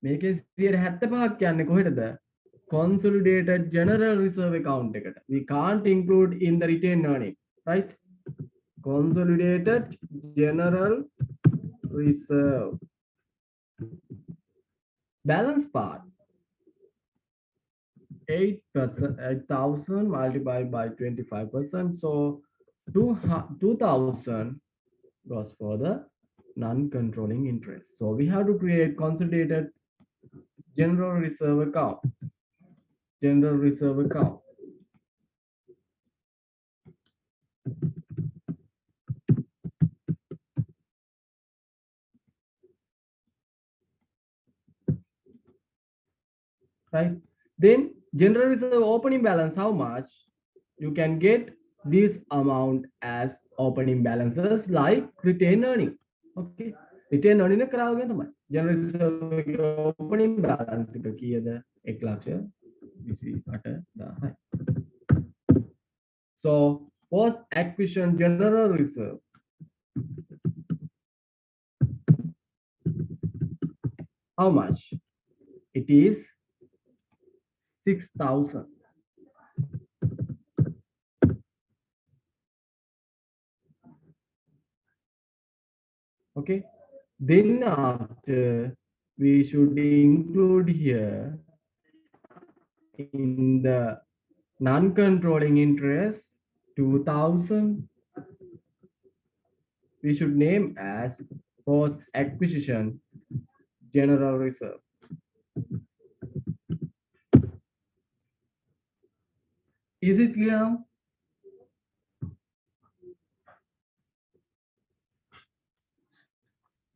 Make it 75 consolidated general reserve account. We can't include in the retained earning, right? Consolidated general reserve. Balance part. 8%, 8,000 multiplied by 25%. So 2,000 goes for the non-controlling interest. So we have to create consolidated general reserve account. General reserve account. Right? Then general reserve opening balance, how much? You can get this amount as opening balances like retained earning. Okay. Retained earning general reserve opening balance so post acquisition general reserve how much? It is 6,000. Okay. Then after we should include here in the non-controlling interest 2,000. We should name as post acquisition general reserve. Is it clear?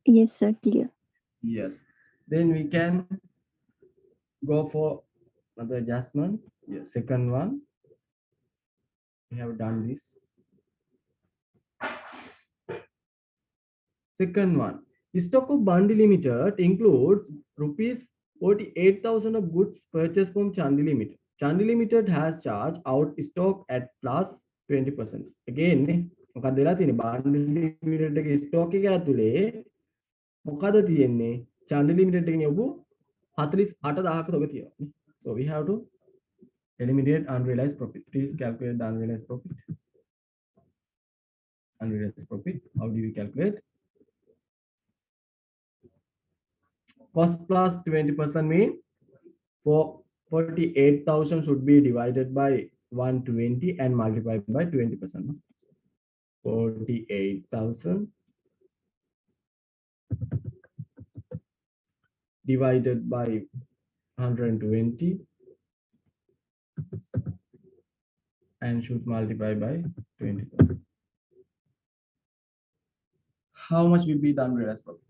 Yes, sir, clear. Yes. Then we can go for another adjustment. Yes, second one. We have done this. Second one. Stock of Bandi Limited includes rupees 48,000 of goods purchased from Chandi Limited. Chandi Limited has charged out stock at plus 20%. Again, මොකක්ද වෙලා තියෙන්නේ Bandi Limited එකේ stock එක ඇතුලේ මොකද තියෙන්නේ Chandi Limited එකේ යවපු 48,000ක තොග තියෙනවා. So we have to eliminate unrealized profit. Please calculate the unrealized profit. Unrealized profit. How do we calculate? Cost plus 20% mean for 48,000 should be divided by 120 and multiplied by 20%. 48,000 divided by 120 and should multiply by 20%. How much will be the unrealized profit?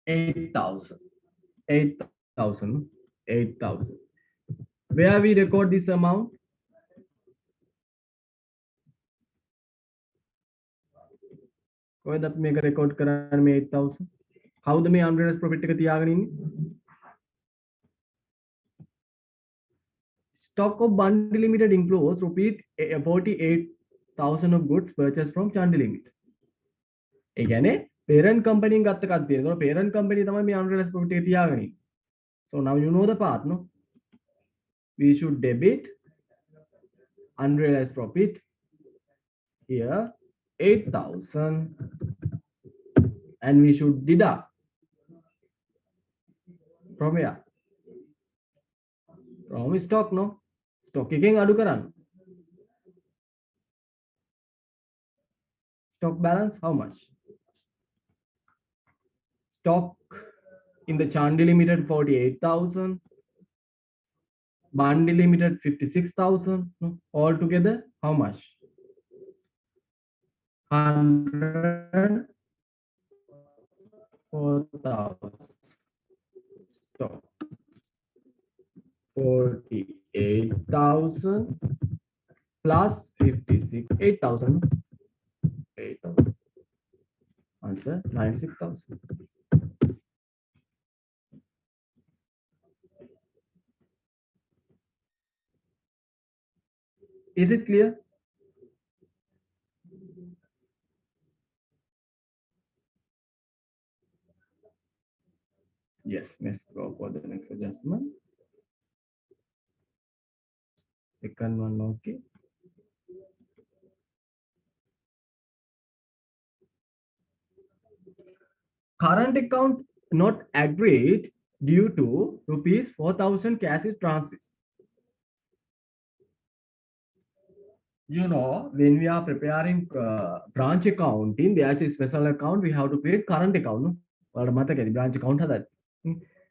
8,000. 8,000. 8,000. Where we record this amount? Where that make a record current 8,000? කවුද මේ unrealized profit එක තියාගෙන ඉන්නේ? Stock of Bandi Limited includes rupees 48,000 of goods purchased from Chandi Limited. ඒ කියන්නේ parent company එකෙන් ගත්ත එකක් තියෙනවා. ඒතකොට parent company තමයි මේ unrealized profit එක තියාගෙන ඉන්නේ. So now you know the path, no? We should debit unrealized profit here 8,000 and we should deduct from here. From stock, no? Stock එකෙන් අඩු කරන්න. Stock balance how much? Stock in the Chandi Limited 48,000, Bandi Limited 56,000. No? All together how much? 104,000. Stock 48,000 plus 56, 8,000. 8,000. Answer 96,000. Is it clear? Yes, let's go for the next adjustment. Second one, okay. Current account not agreed due to rupees 4,000 cash in transit. You know, when we are preparing branch accounting, there's a special account, we have to create current account. No? Or branch account has that.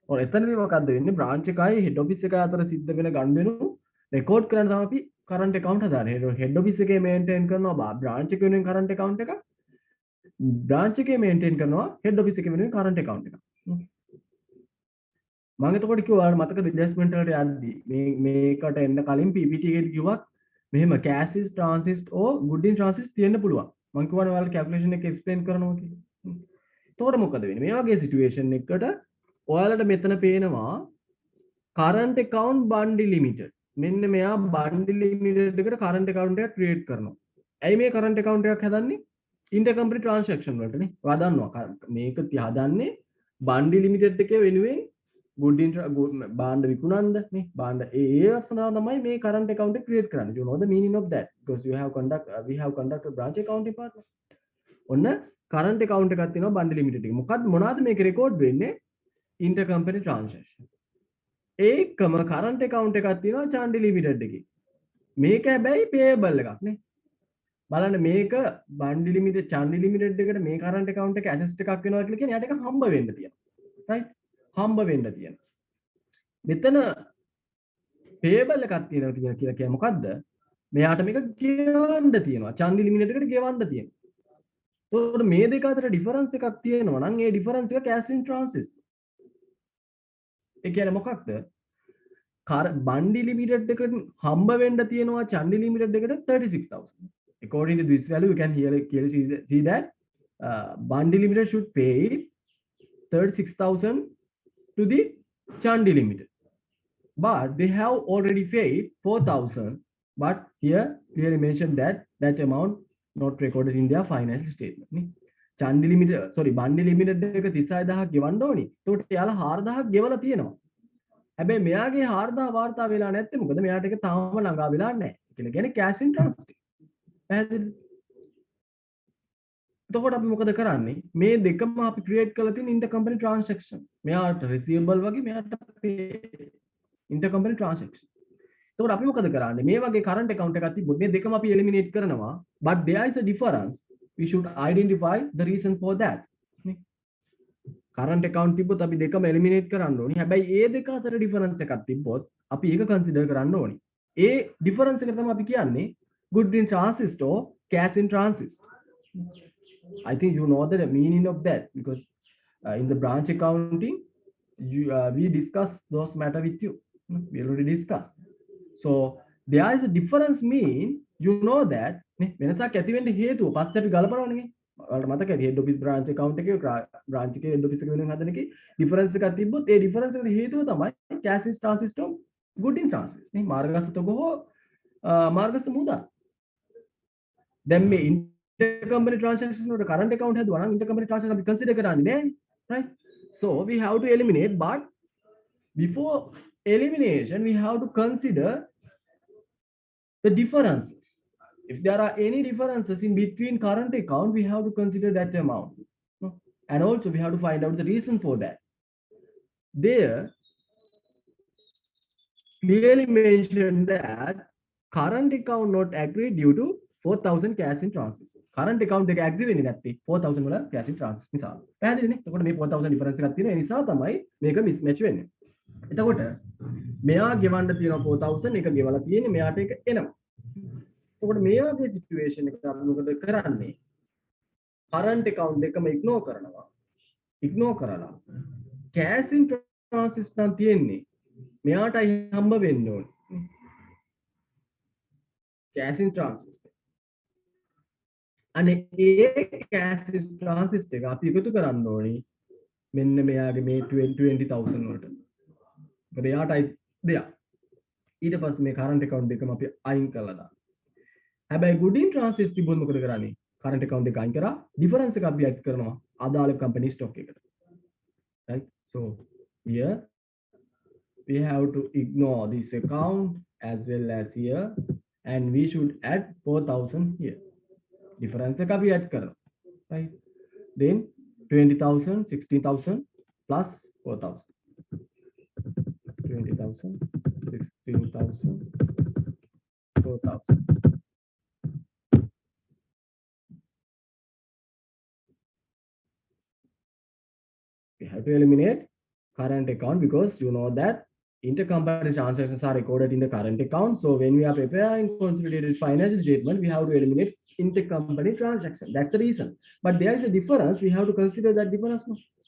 Or එතනදී මොකක්ද වෙන්නේ branch එකයි head office එකයි අතර සිද්ධ වෙන ගනුදෙනු record කරන්න තමයි අපි current account හදාන්නේ. head office එකේ maintain කරනවා branch එක වෙනුවෙන් current account එක. branch එකේ maintain කරනවා head office එකේ වෙනුවෙන් current account එක. මම එතකොට කිව්වා ඔයාලට මතකද adjustment වලට යද්දී මේකට එන්න කලින් PPT එකේදී කිව්වා මෙහෙම cash is transit or good in transit තියෙන්න පුළුවන්. මම කිව්වනේ ඔයාලට calculation එක explain කරනවා කියලා. එතකොට මොකද වෙන්නේ? මේ වගේ situation එකකට ඔයාලට මෙතන පේනවා current account Bandi Limited. මෙන්න මෙයා Bandi Limited එකට current account එකක් create කරනවා. ඇයි මේ current account එකක් හදන්නේ? Intercompany transaction වලටනේ. ඔයා දන්නවා මේක හදන්නේ Bandi Limited එකේ වෙනුවෙන් good බාණ්ඩ විකුණන්න නේ බාණ්ඩ ඒ සඳහා තමයි මේ current account එක create කරන්නේ. You know the meaning of that because we have conducted branch accounting department. ඔන්න current account එකක් තියෙනවා Bandi Limited එකේ. මොනවාද මේක record වෙන්නේ? Intercompany transaction. ඒකම current account එකක් තියෙනවා Chandi Limited එකේ. මේක හැබැයි payable එකක් නේ. බලන්න මේක Bandi Limited Chandi Limited එකට මේ current account එක assessed එකක් වෙනවා කියලා කියන්නේ යාට එක හම්බ වෙන්න තියෙනවා. right? හම්බ වෙන්න තියෙනවා. මෙතන payable එකක් තියෙනවා කියලා කියන්නේ මොකද්ද? මෙයාට මේක ගෙවන්න තියෙනවා. Chandi Limited එකට ගෙවන්න තියෙනවා. ඒතකොට මේ දෙක අතර difference එකක් තියෙනවා නම් ඒ difference එක cash in transit. ඒ කියන්නේ මොකක්ද? Bandi Limited එකට හම්බ වෙන්න තියෙනවා Chandi Limited එකට 36,000. According to this value, you can clearly see that Bandi Limited should pay 36,000 to the Chandi Limited. But they have already paid 4,000. But here clearly mentioned that that amount not recorded in their financial statement. Chandi Limited, sorry, Bandi Limited එක 36,000ක් ගෙවන්න ඕනි. ඒකට එයාලා 4,000ක් ගෙවලා තියෙනවා. හැබැයි මෙයාගේ 4,000 වාර්තා වෙලා නැත්තේ මොකද? මෙයාට ඒක තාම ළඟා වෙලා නැහැ. කියලා කියන්නේ cash in transit. පැහැදිලිද? එතකොට අපි මොකද කරන්නේ? මේ දෙකම අපි create කරලා තියෙන intercompany transaction. මෙයාට receivable වගේ මෙයාට intercompany transaction. එතකොට අපි මොකද කරන්නේ? මේ වගේ current account එකක් තිබ්බොත් මේ දෙකම අපි eliminate කරනවා. But there is a difference. We should identify the reason for that. Current account තිබ්බොත් අපි දෙකම eliminate කරන්න ඕනි. හැබැයි ඒ දෙක අතර difference එකක් තිබ්බොත් අපි ඒක consider කරන්න ඕනි. ඒ difference එක තමයි අපි කියන්නේ good in transit or cash in transit. I think you know the meaning of that because in the branch accounting we discussed those matter with you. We already discussed. So there is a difference mean you know that වෙනසක් ඇති වෙන්න හේතුව පස්සේ අපි ගලපනවනේ. ඔයාලට මතකයි head office branch account එකේ branch එකේ head office එක වෙනුවෙන් හදන එකේ difference එකක් තිබ්බොත් ඒ difference එකට හේතුව තමයි cash in transit of good in transit නේ මාර්ගස්ත තොග හෝ මාර්ගස්ත මුදල්. දැන් මේ intercompany transaction වලට current account හැදුවා නම් intercompany transaction අපි consider කරන්නේ නෑනේ, right? So we have to eliminate, but before elimination we have to consider the differences. If there are any differences in between current account, we have to consider that amount. No? And also we have to find out the reason for that. There clearly mentioned that current account not agreed due to 4,000 cash in transit. Current account එක agree වෙන්නේ නැත්තේ 4,000 වල cash in transit නිසා. පැහැදිලිනේ? එතකොට මේ 4,000 difference එකක් තියෙනවා. ඒ නිසා තමයි මේක mismatch වෙන්නේ. එතකොට මෙයා ගෙවන්න තියෙනවා 4,000 එක ගෙවලා තියෙන්නේ මෙයාට එක එනවා. එතකොට මේ වගේ සිචුේෂන් එකක අපි මොකද කරන්නේ? කරන්ට් account එකම ඉග්නෝර් කරනවා. ඉග්නෝර් කරලා cash in transit නම් තියෙන්නේ මෙයාටයි හම්බ වෙන්න ඕනේ. cash in transit. අනේ ඒ cash in transit එක අපි එකතු කරන්න ඕනේ මෙන්න මෙයාගේ මේ 20,000 වලට. මොකද එයාටයි දෙයක්. ඊට පස්සේ මේ current account එකම අපි අයින් කළා දාන්න. හැබැයි good in transit තිබුණ මොකද කරන්නේ? current account එක අයින් කරා difference එක අපි add කරනවා අදාළ company stock එකට. Right? So here we have to ignore this account as well as here, and we should add 4,000 here. Difference එක අපි add කරනවා. Right? Then 20,000, 16,000 plus 4,000. 20,000, 16,000, 4,000. We have to eliminate current account because you know that intercompany transactions are recorded in the current account. So when we are preparing consolidated financial statement, we have to eliminate intercompany transaction. That's the reason. But there is a difference. We have to consider that difference.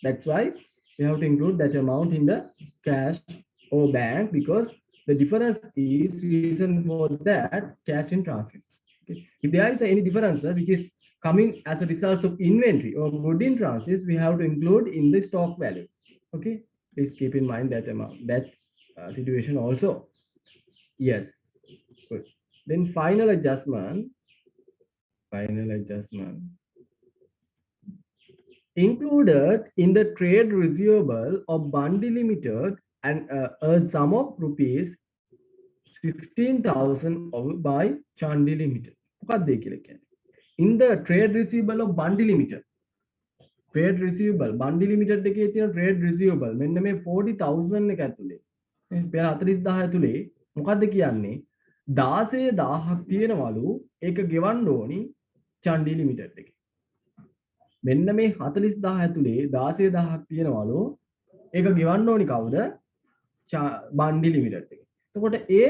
That's why we have to include that amount in the cash or bank, because the difference is reason for that cash in transit. Okay. If there is any differences which is coming as a result of inventory or good in transit, we have to include in the stock value. Okay, please keep in mind that amount, that situation also. Yes, good. Then final adjustment included in the trade receivable of Bandi Limited and a sum of rupees 16,000 by Chandi Limited. මොකක්ද ඒ කියලා කියන්නේ? In the trade receivable of Bandi Limited. Trade receivable Bandi Limited එකේ තියෙන trade receivable මෙන්න මේ 40,000 එක ඇතුලේ. මේ 40,000 ඇතුලේ මොකද්ද කියන්නේ? 16,000ක් තියෙනවලු ඒක ගෙවන්න ඕනි Chandi Limited එකේ. මෙන්න මේ 40,000 ඇතුලේ 16,000ක් තියෙනවලු ඒක ගෙවන්න ඕනි කවුද? Bandi Limited එකේ. එතකොට ඒ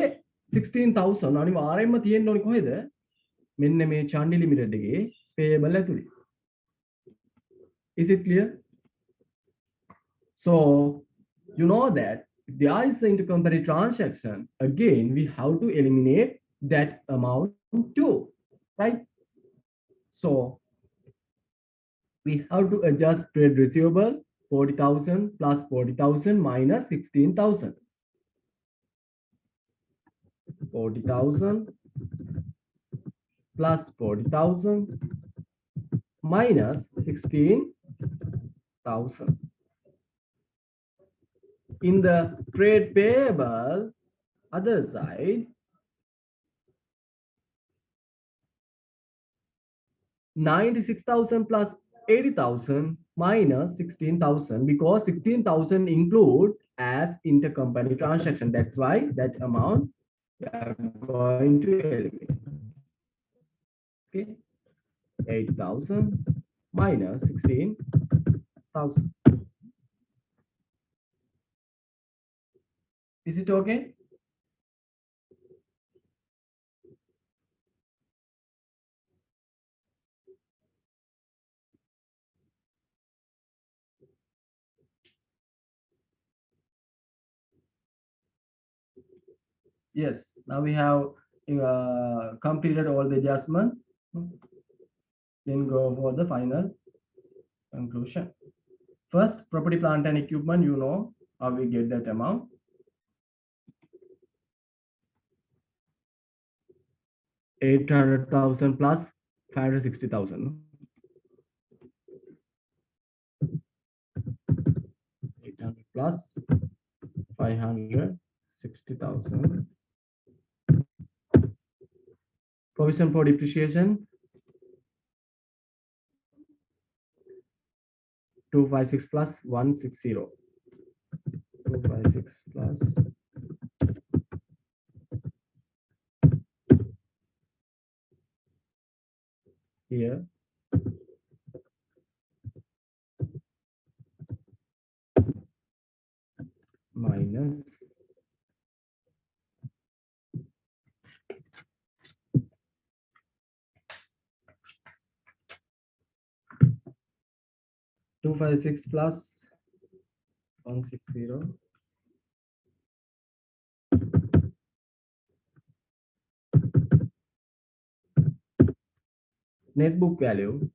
16,000 අනිවාර්යයෙන්ම තියෙන්න ඕනි කොහෙද? මෙන්න මේ Chandi Limited එකේ payable ඇතුලේ. Is it clear? So you know that if there is an intercompany transaction, again we have to eliminate that amount too, right? So we have to adjust trade receivable 40,000 plus 40,000 minus 16,000. 40,000 plus 40,000 minus 16,000. In the trade payable other side, 96,000 plus 80,000 minus 16,000, because 16,000 include as intercompany transaction. That's why that amount we are going to eliminate. Okay, 8,000 minus 16,000. Is it okay? Yes, now we have completed all the adjustment. Then go for the final conclusion. First, property, plant and equipment, you know how we get that amount. 800,000 plus 560,000. 800 plus 560,000. Provision for depreciation 256 plus 160. 256 plus here minus 256 plus 160. Net book value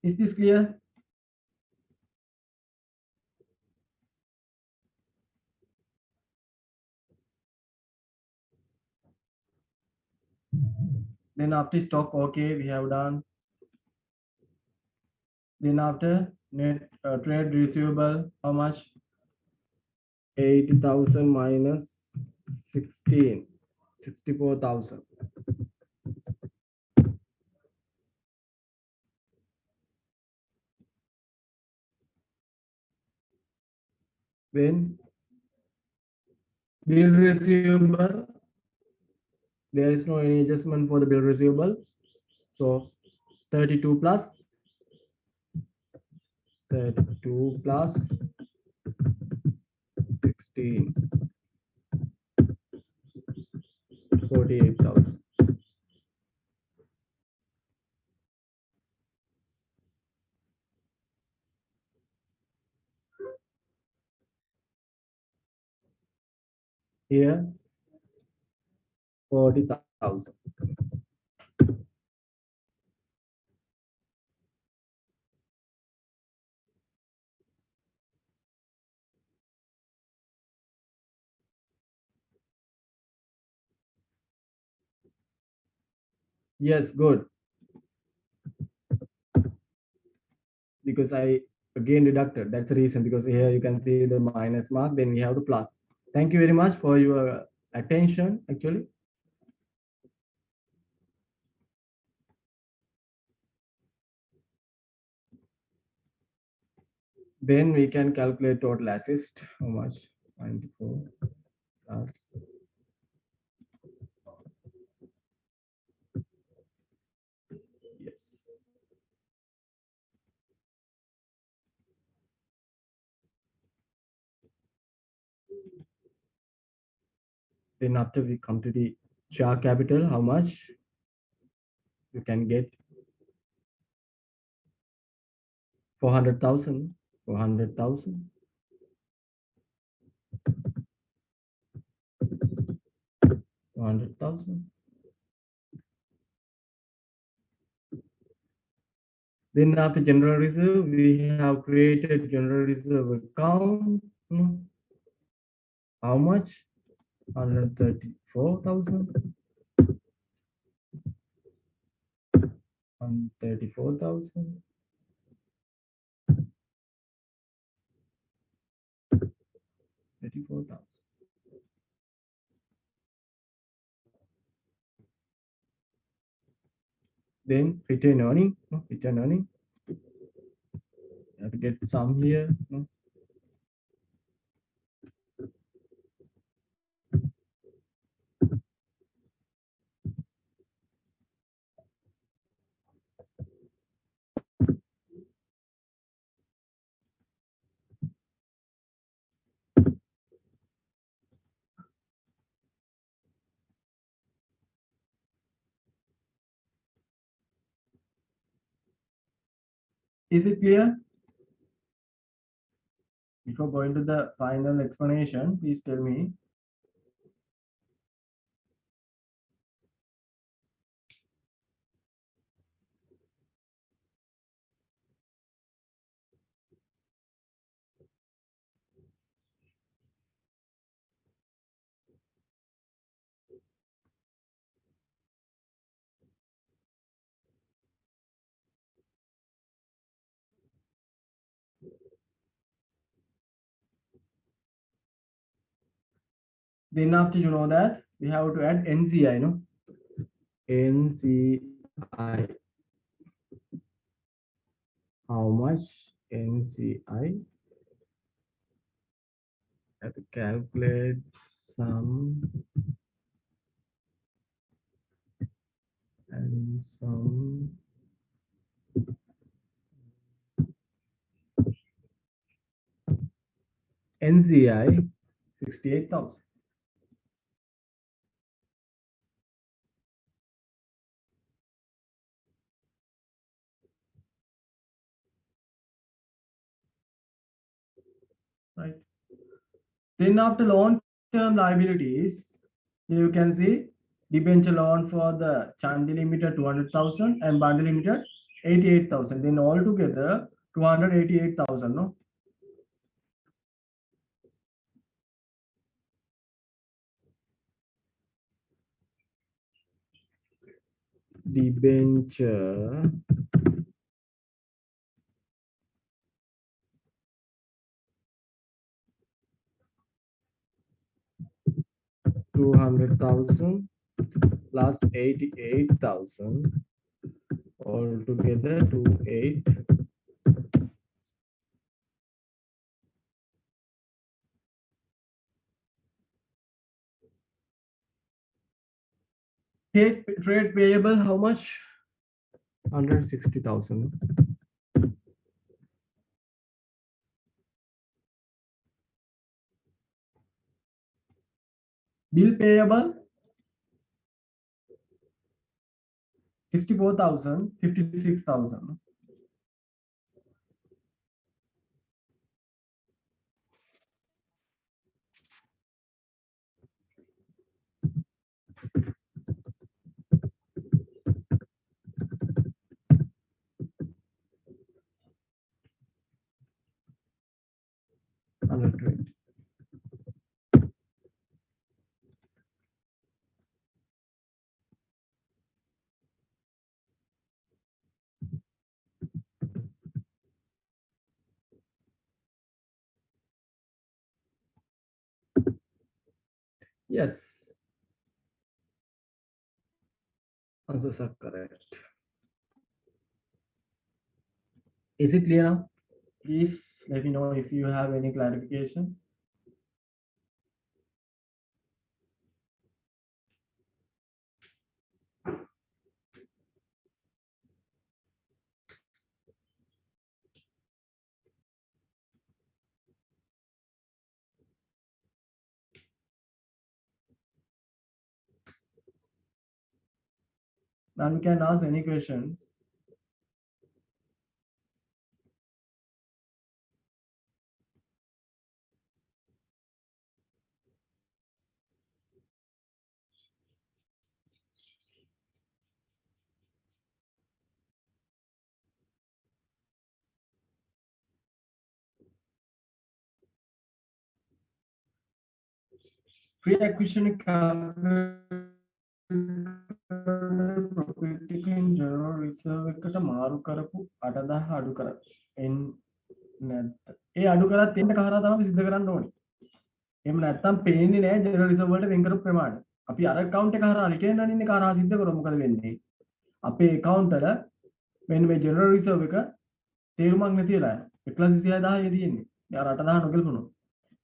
is this clear? Then after stock, okay, we have done. Then after net trade receivable, how much? 80,000 minus 16, 64,000. When bill receivable, there is no any adjustment for the bill receivable. So 32 plus 32 plus 16, 48,000. Here 40,000. Yes, good. Because I again deducted. That's the reason, because here you can see the minus mark, then we have the plus. Thank you very much for your attention, actually. Then we can calculate total assist. How much? 94 plus. Yes. Then after we come to the share capital, how much you can get? 400,000. 400,000. 400,000. Then after general reserve, we have created general reserve account. How much? 134,000. 134,000. 34,000. Then return earning. No, return earning. You have to get some here. No. Is it clear? Before going to the final explanation, please tell me. Then after you know that, we have to add NCI, no? NCI. How much NCI? Have to calculate some and some. NCI 68,000. Right. Then after long-term liabilities, you can see debenture loan for the Chandi Limited 200,000 and Bandi Limited 88,000. Then altogether 288,000. No. Debenture 200,000 plus 88,000 altogether 28. Trade payable how much? 160,000. Bill payable 64,000, 56,000. Under trade. Yes. Answers are correct. Is it clear now? Please let me know if you have any clarification. Now we can ask any questions. Pre-acquisition property in general reserve එකට මාරු කරපු 8000 අඩු කරා. නැත්නම් ඒ අඩු කරත් තියෙන කහරා තමයි සිද්ධ කරන්න ඕනේ. එහෙම නැත්නම් පේන්නේ නැහැ ජෙනරල් රිසර්ව් වලට වෙන් කරපු ප්‍රමාණය. අපි අර account එක හරහා retain earning එක හරහා සිද්ධ කරොත් මොකද වෙන්නේ? අපේ account වල මෙන්න මේ ජෙනරල් රිසර්ව් එක තේරුමක් නැති වෙලා යනවා. 1,26,000 තියෙන්නේ. ඒ අර 8,000 නොගලපුණොත්.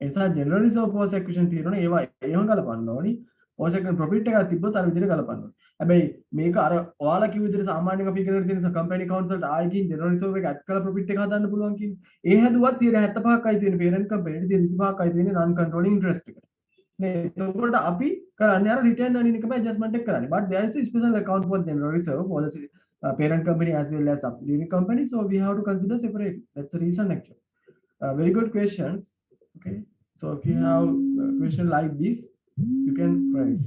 ඒ නිසා ජෙනරල් රිසර්ව් post acquisition තියෙනවනේ ඒවා එහෙම ගලපන්න ඕනි. post acquisition profit එකක් තිබ්බොත් අර විදිහට ගලපන්න ඕනි. හැබැයි මේක අර ඔයාලා කිව්ව විදිහට සාමාන්‍යයෙන් අපි ඉගෙන ගන්න තියෙන කම්පැනි accounts වලට ආයෙ ගිහින් ජෙනරල් රිසර්ව් එක ඇඩ් කරලා profit එක හදන්න පුළුවන් කියන්නේ. ඒ හැදුවත් 75%යි තියෙන parent company 25%යි තියෙන non controlling interest එක. නේ එතකොට අපි කරන්නේ අර retain earning එකම adjustment එක කරන්නේ. But there is a special account for general reserve for the parent company as well as subsidiary company, so we have to consider separately. That's the reason actually. Very good questions. Okay, so if you have a question like this, you can raise.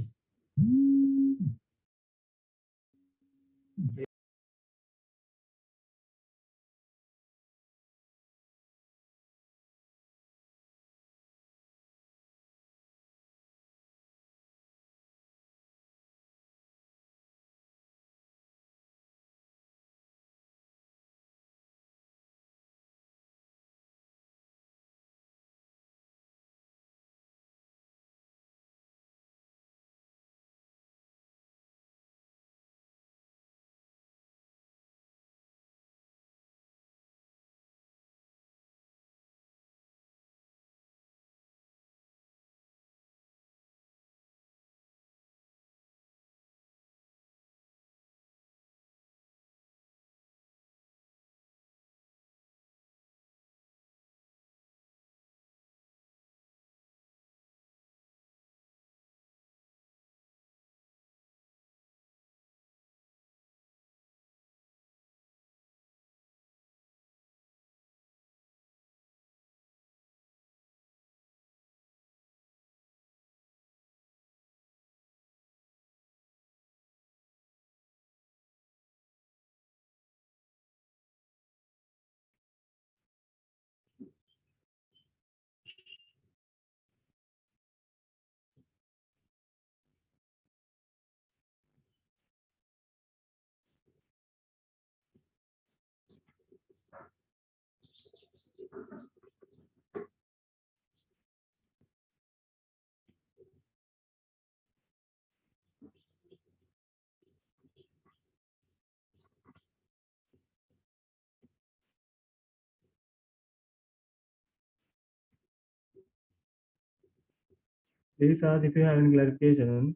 Please ask if you have any clarification.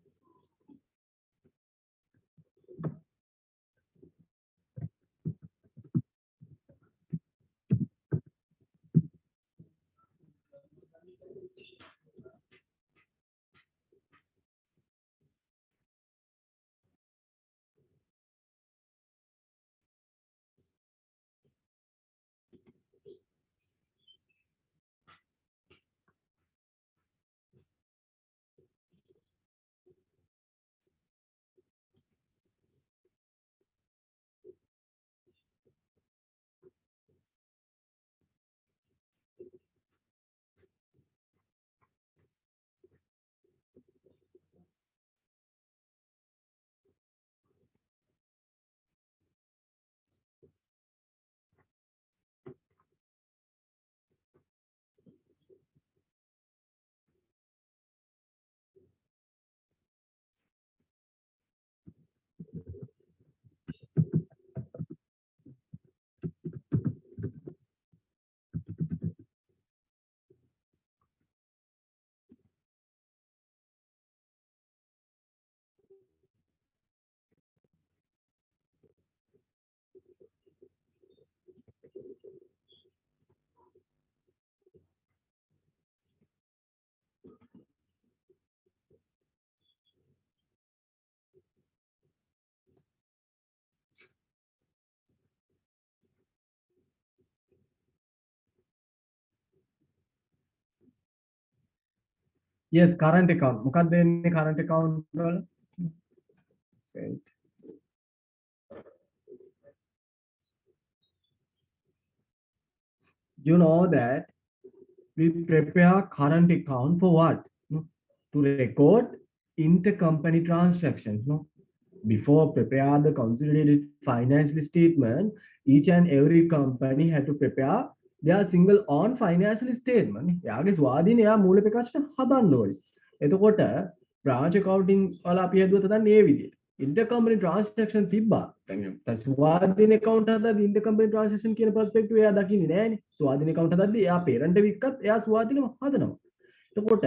Yes, current account. මොකක්ද වෙන්නේ current account වල? Wait. You know that we prepare current account for what? No? To record intercompany transactions. No? Before prepare the consolidated financial statement, each and every company had to prepare their single on financial statement. යාගේ ස්වාධීන එයා මූල ප්‍රකාශන හදන්න ඕනේ. එතකොට branch accounting වල අපි හදුවා තදන්න මේ විදිහට. Intercompany transaction තිබ්බා. දැන් ස්වාධීන account හදද්දී intercompany transaction කියන perspective එයා දකින්නේ නෑනේ. ස්වාධීන account හදද්දී එයා parent එක්කත් එයා ස්වාධීනව හදනවා. එතකොට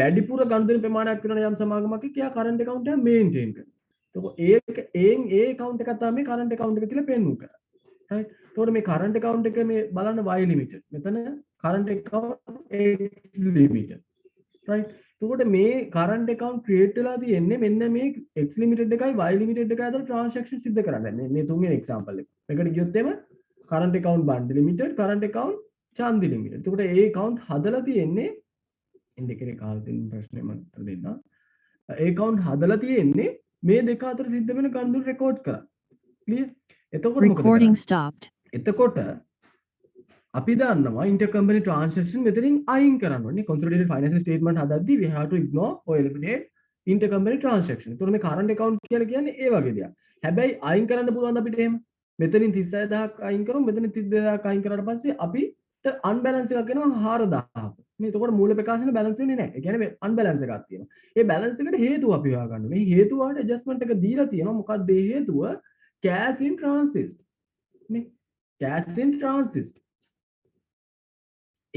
වැඩිපුර ගනුදෙනු ප්‍රමාණයක් වෙන යම් සමාගමක් එක්ක එයා current account එක maintain කරනවා. ඒ account එක තමයි current account එක කියලා පෙන්වු කරා. right? එතකොට මේ current account එක මේ බලන්න y limited. මෙතන current account x limited. right? එතකොට මේ current account create වෙලා තියෙන්නේ මෙන්න මේ x limited එකයි y limited එකයි අතර transaction සිද්ධ කරන්න. මේ තුන්වෙනි example එක. මේකට ගියොත් එම current account bundle limited, current account චන්දි ලිමිට්. එතකොට ඒ account හදලා තියෙන්නේ ඉන්දිකේ කාල් දෙන්න ප්‍රශ්නේ මම උත්තර දෙන්න. ඒ account හදලා තියෙන්නේ මේ දෙක අතර සිද්ධ වෙන ගනුදෙනු රෙකෝඩ් කරා. ක්ලියර්? එතකොට මොකද Recording කරන්නේ? stopped. එතකොට අපි දන්නවා intercompany transaction මෙතනින් අයින් කරන්න ඕනේ. consolidated financial statement හදද්දී we have to ignore or eliminate intercompany transaction. ඒතකොට මේ current account කියලා කියන්නේ ඒ වගේ දෙයක්. හැබැයි අයින් කරන්න පුළුවන් අපිට එහෙම. මෙතනින් 36000ක් අයින් කරමු. මෙතනින් 32000ක් අයින් කරාට පස්සේ අපිට unbalance එකක් එනවා 4000ක්. මේ එතකොට මූල ප්‍රකාශන balance වෙන්නේ නැහැ. ඒ කියන්නේ unbalance එකක් තියෙනවා. ඒ balance එකට හේතුව අපි හොයාගන්න ඕනේ. මේ හේතුව වලට adjustment එක දීලා තියෙනවා. මොකක්ද ඒ හේතුව? cash in transit. නේ? cash in transit.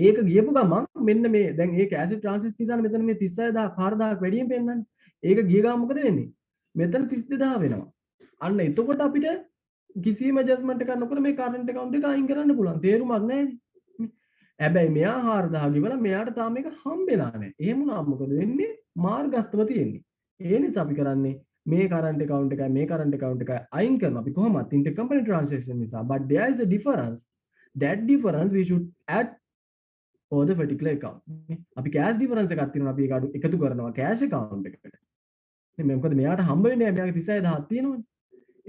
ඒක ගියපු ගමන් මෙන්න මේ දැන් ඒ cash in transit නිසා මෙතන මේ 36000 4000ක් වැඩියෙන් පෙන්නන්නේ. ඒක ගිය ගමන් මොකද වෙන්නේ? මෙතන 32000 වෙනවා. අන්න එතකොට අපිට කිසිම ඇඩ්ජස්ට්මන්ට් එකක් නොකර මේ කරන්ට් account එක අයින් කරන්න පුළුවන්. තේරුමක් නැහැ. හැබැයි මෙයා 4000 ගිවලා මෙයාට තාම මේක හම්බෙලා නැහැ. එහෙම වුණාම මොකද වෙන්නේ? මාර්ගස්තව තියෙන්නේ. ඒ නිසා අපි කරන්නේ මේ current account එකයි මේ current account එකයි අයින් කරනවා. අපි කොහොමද intercompany transaction නිසා. But there is a difference. That difference we should add for the particular account. අපි cash difference එකක් තියෙනවා. අපි ඒක එකතු කරනවා cash account එකට. මේ මොකද මෙයාට හම්බ වෙන්නේ නැහැ. මෙයාගේ 36000ක් තියෙනවනේ.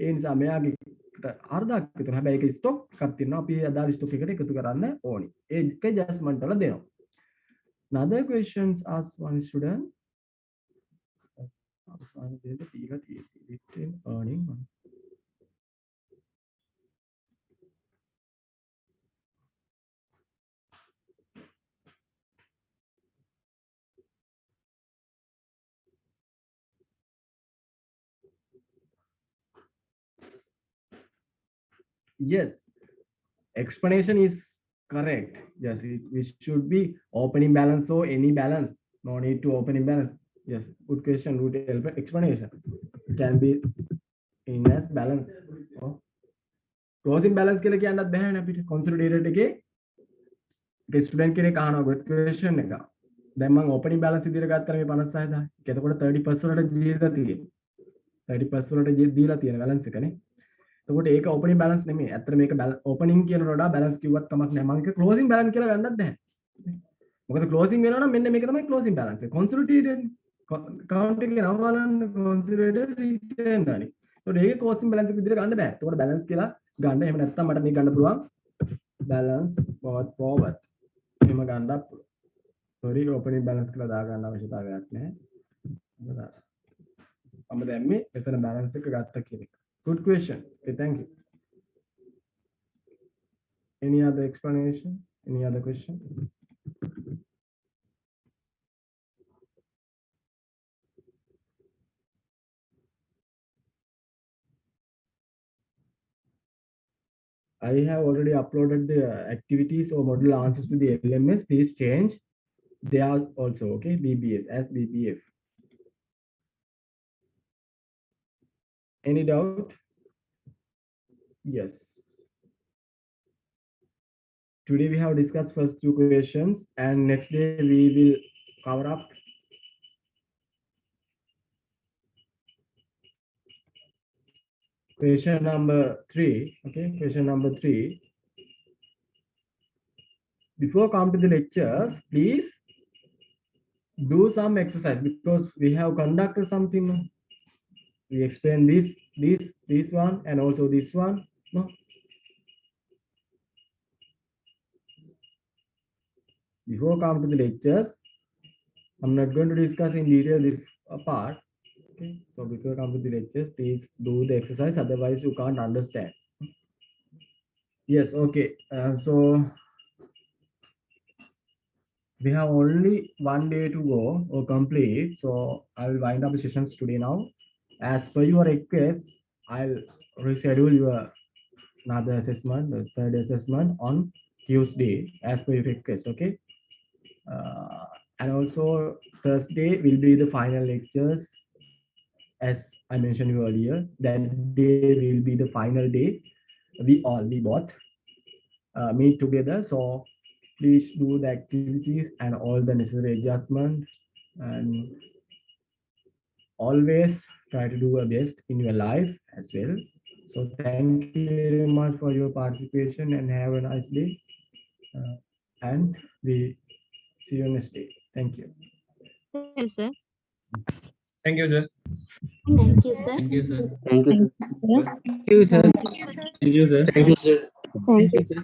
ඒ නිසා මෙයාගේ 4000ක් විතර. හැබැයි ඒක ස්ටොක් එකක් තියෙනවා. අපි අදාළ ස්ටොක් එකට එකතු කරන්න ඕනි. ඒක ඇඩ්ජස්ට්මන්ට් වල දෙනවා. Another questions asked one student. Retain earning. Yes, explanation is correct. Yes, it should be opening balance or any balance. No need to opening balance. Yes, good question. Good explanation. It can be in as balance. Oh. Closing balance කියලා කියන්නත් බැහැ අපිට. consolidated එකේ student කෙනෙක් අහනවා good question එක. දැන් මම opening balance විදිහට ගත්තා මේ 56000. ඒක එතකොට 30% වලට දීලා තියෙන්නේ. 30% වලට දීලා තියෙන balance එකනේ. එතකොට ඒක opening balance නෙමෙයි. ඇත්තට මේක opening කියනකට වඩා balance කිව්වත් කමක් නැහැ. මම ඒක closing balance කියලා ගන්නත් බැහැ. මොකද closing වෙනවා නම් මෙන්න මේක තමයි closing balance එක. consolidated account එකේ නම බලන්න consolidated return ගන්න. එතකොට ඒක closing balance එක විදිහට ගන්න බෑ. එතකොට balance කියලා ගන්න. එහෙම නැත්නම් මට මේක ගන්න පුළුවන් balance forward. එහෙම ගන්නත් පුළුවන්. sorry opening balance කියලා දාගන්න අවශ්‍යතාවයක් නැහැ. මම දැම්මේ මෙතන balance එක ගත්තා කියන එක. Good question. Okay, thank you. Any other explanation? Any other question? I have already uploaded the activities or model answers to the LMS. Please change. They are also okay. BBS as BPF. Any doubt? Yes. Today we have discussed first two questions, and next day we will cover up question number 3. Okay, question number 3. Before come to the lectures, please do some exercise because we have conducted something. We explain this one and also this one. No. Before come to the lectures, I'm not going to discuss in detail this part. Okay. So before come to the lectures, please do the exercise. Otherwise, you can't understand. Yes. Okay. So we have only one day to go or complete. So I will wind up the sessions today now. As per your request, I'll reschedule your another assessment, the third assessment on Tuesday, as per your request. Okay. And also Thursday will be the final lectures, as I mentioned you earlier. That day will be the final day. We both meet together. So please do the activities and all the necessary adjustments, and always try to do your best in your life as well. So thank you very much for your participation and have a nice day. and we see you next day. Thank you. Yes, sir. Thank you, sir. Thank you, sir. Thank you, sir. Thank you, sir. Thank you, sir. Thank you, sir. Thank you, sir. Thank you, sir.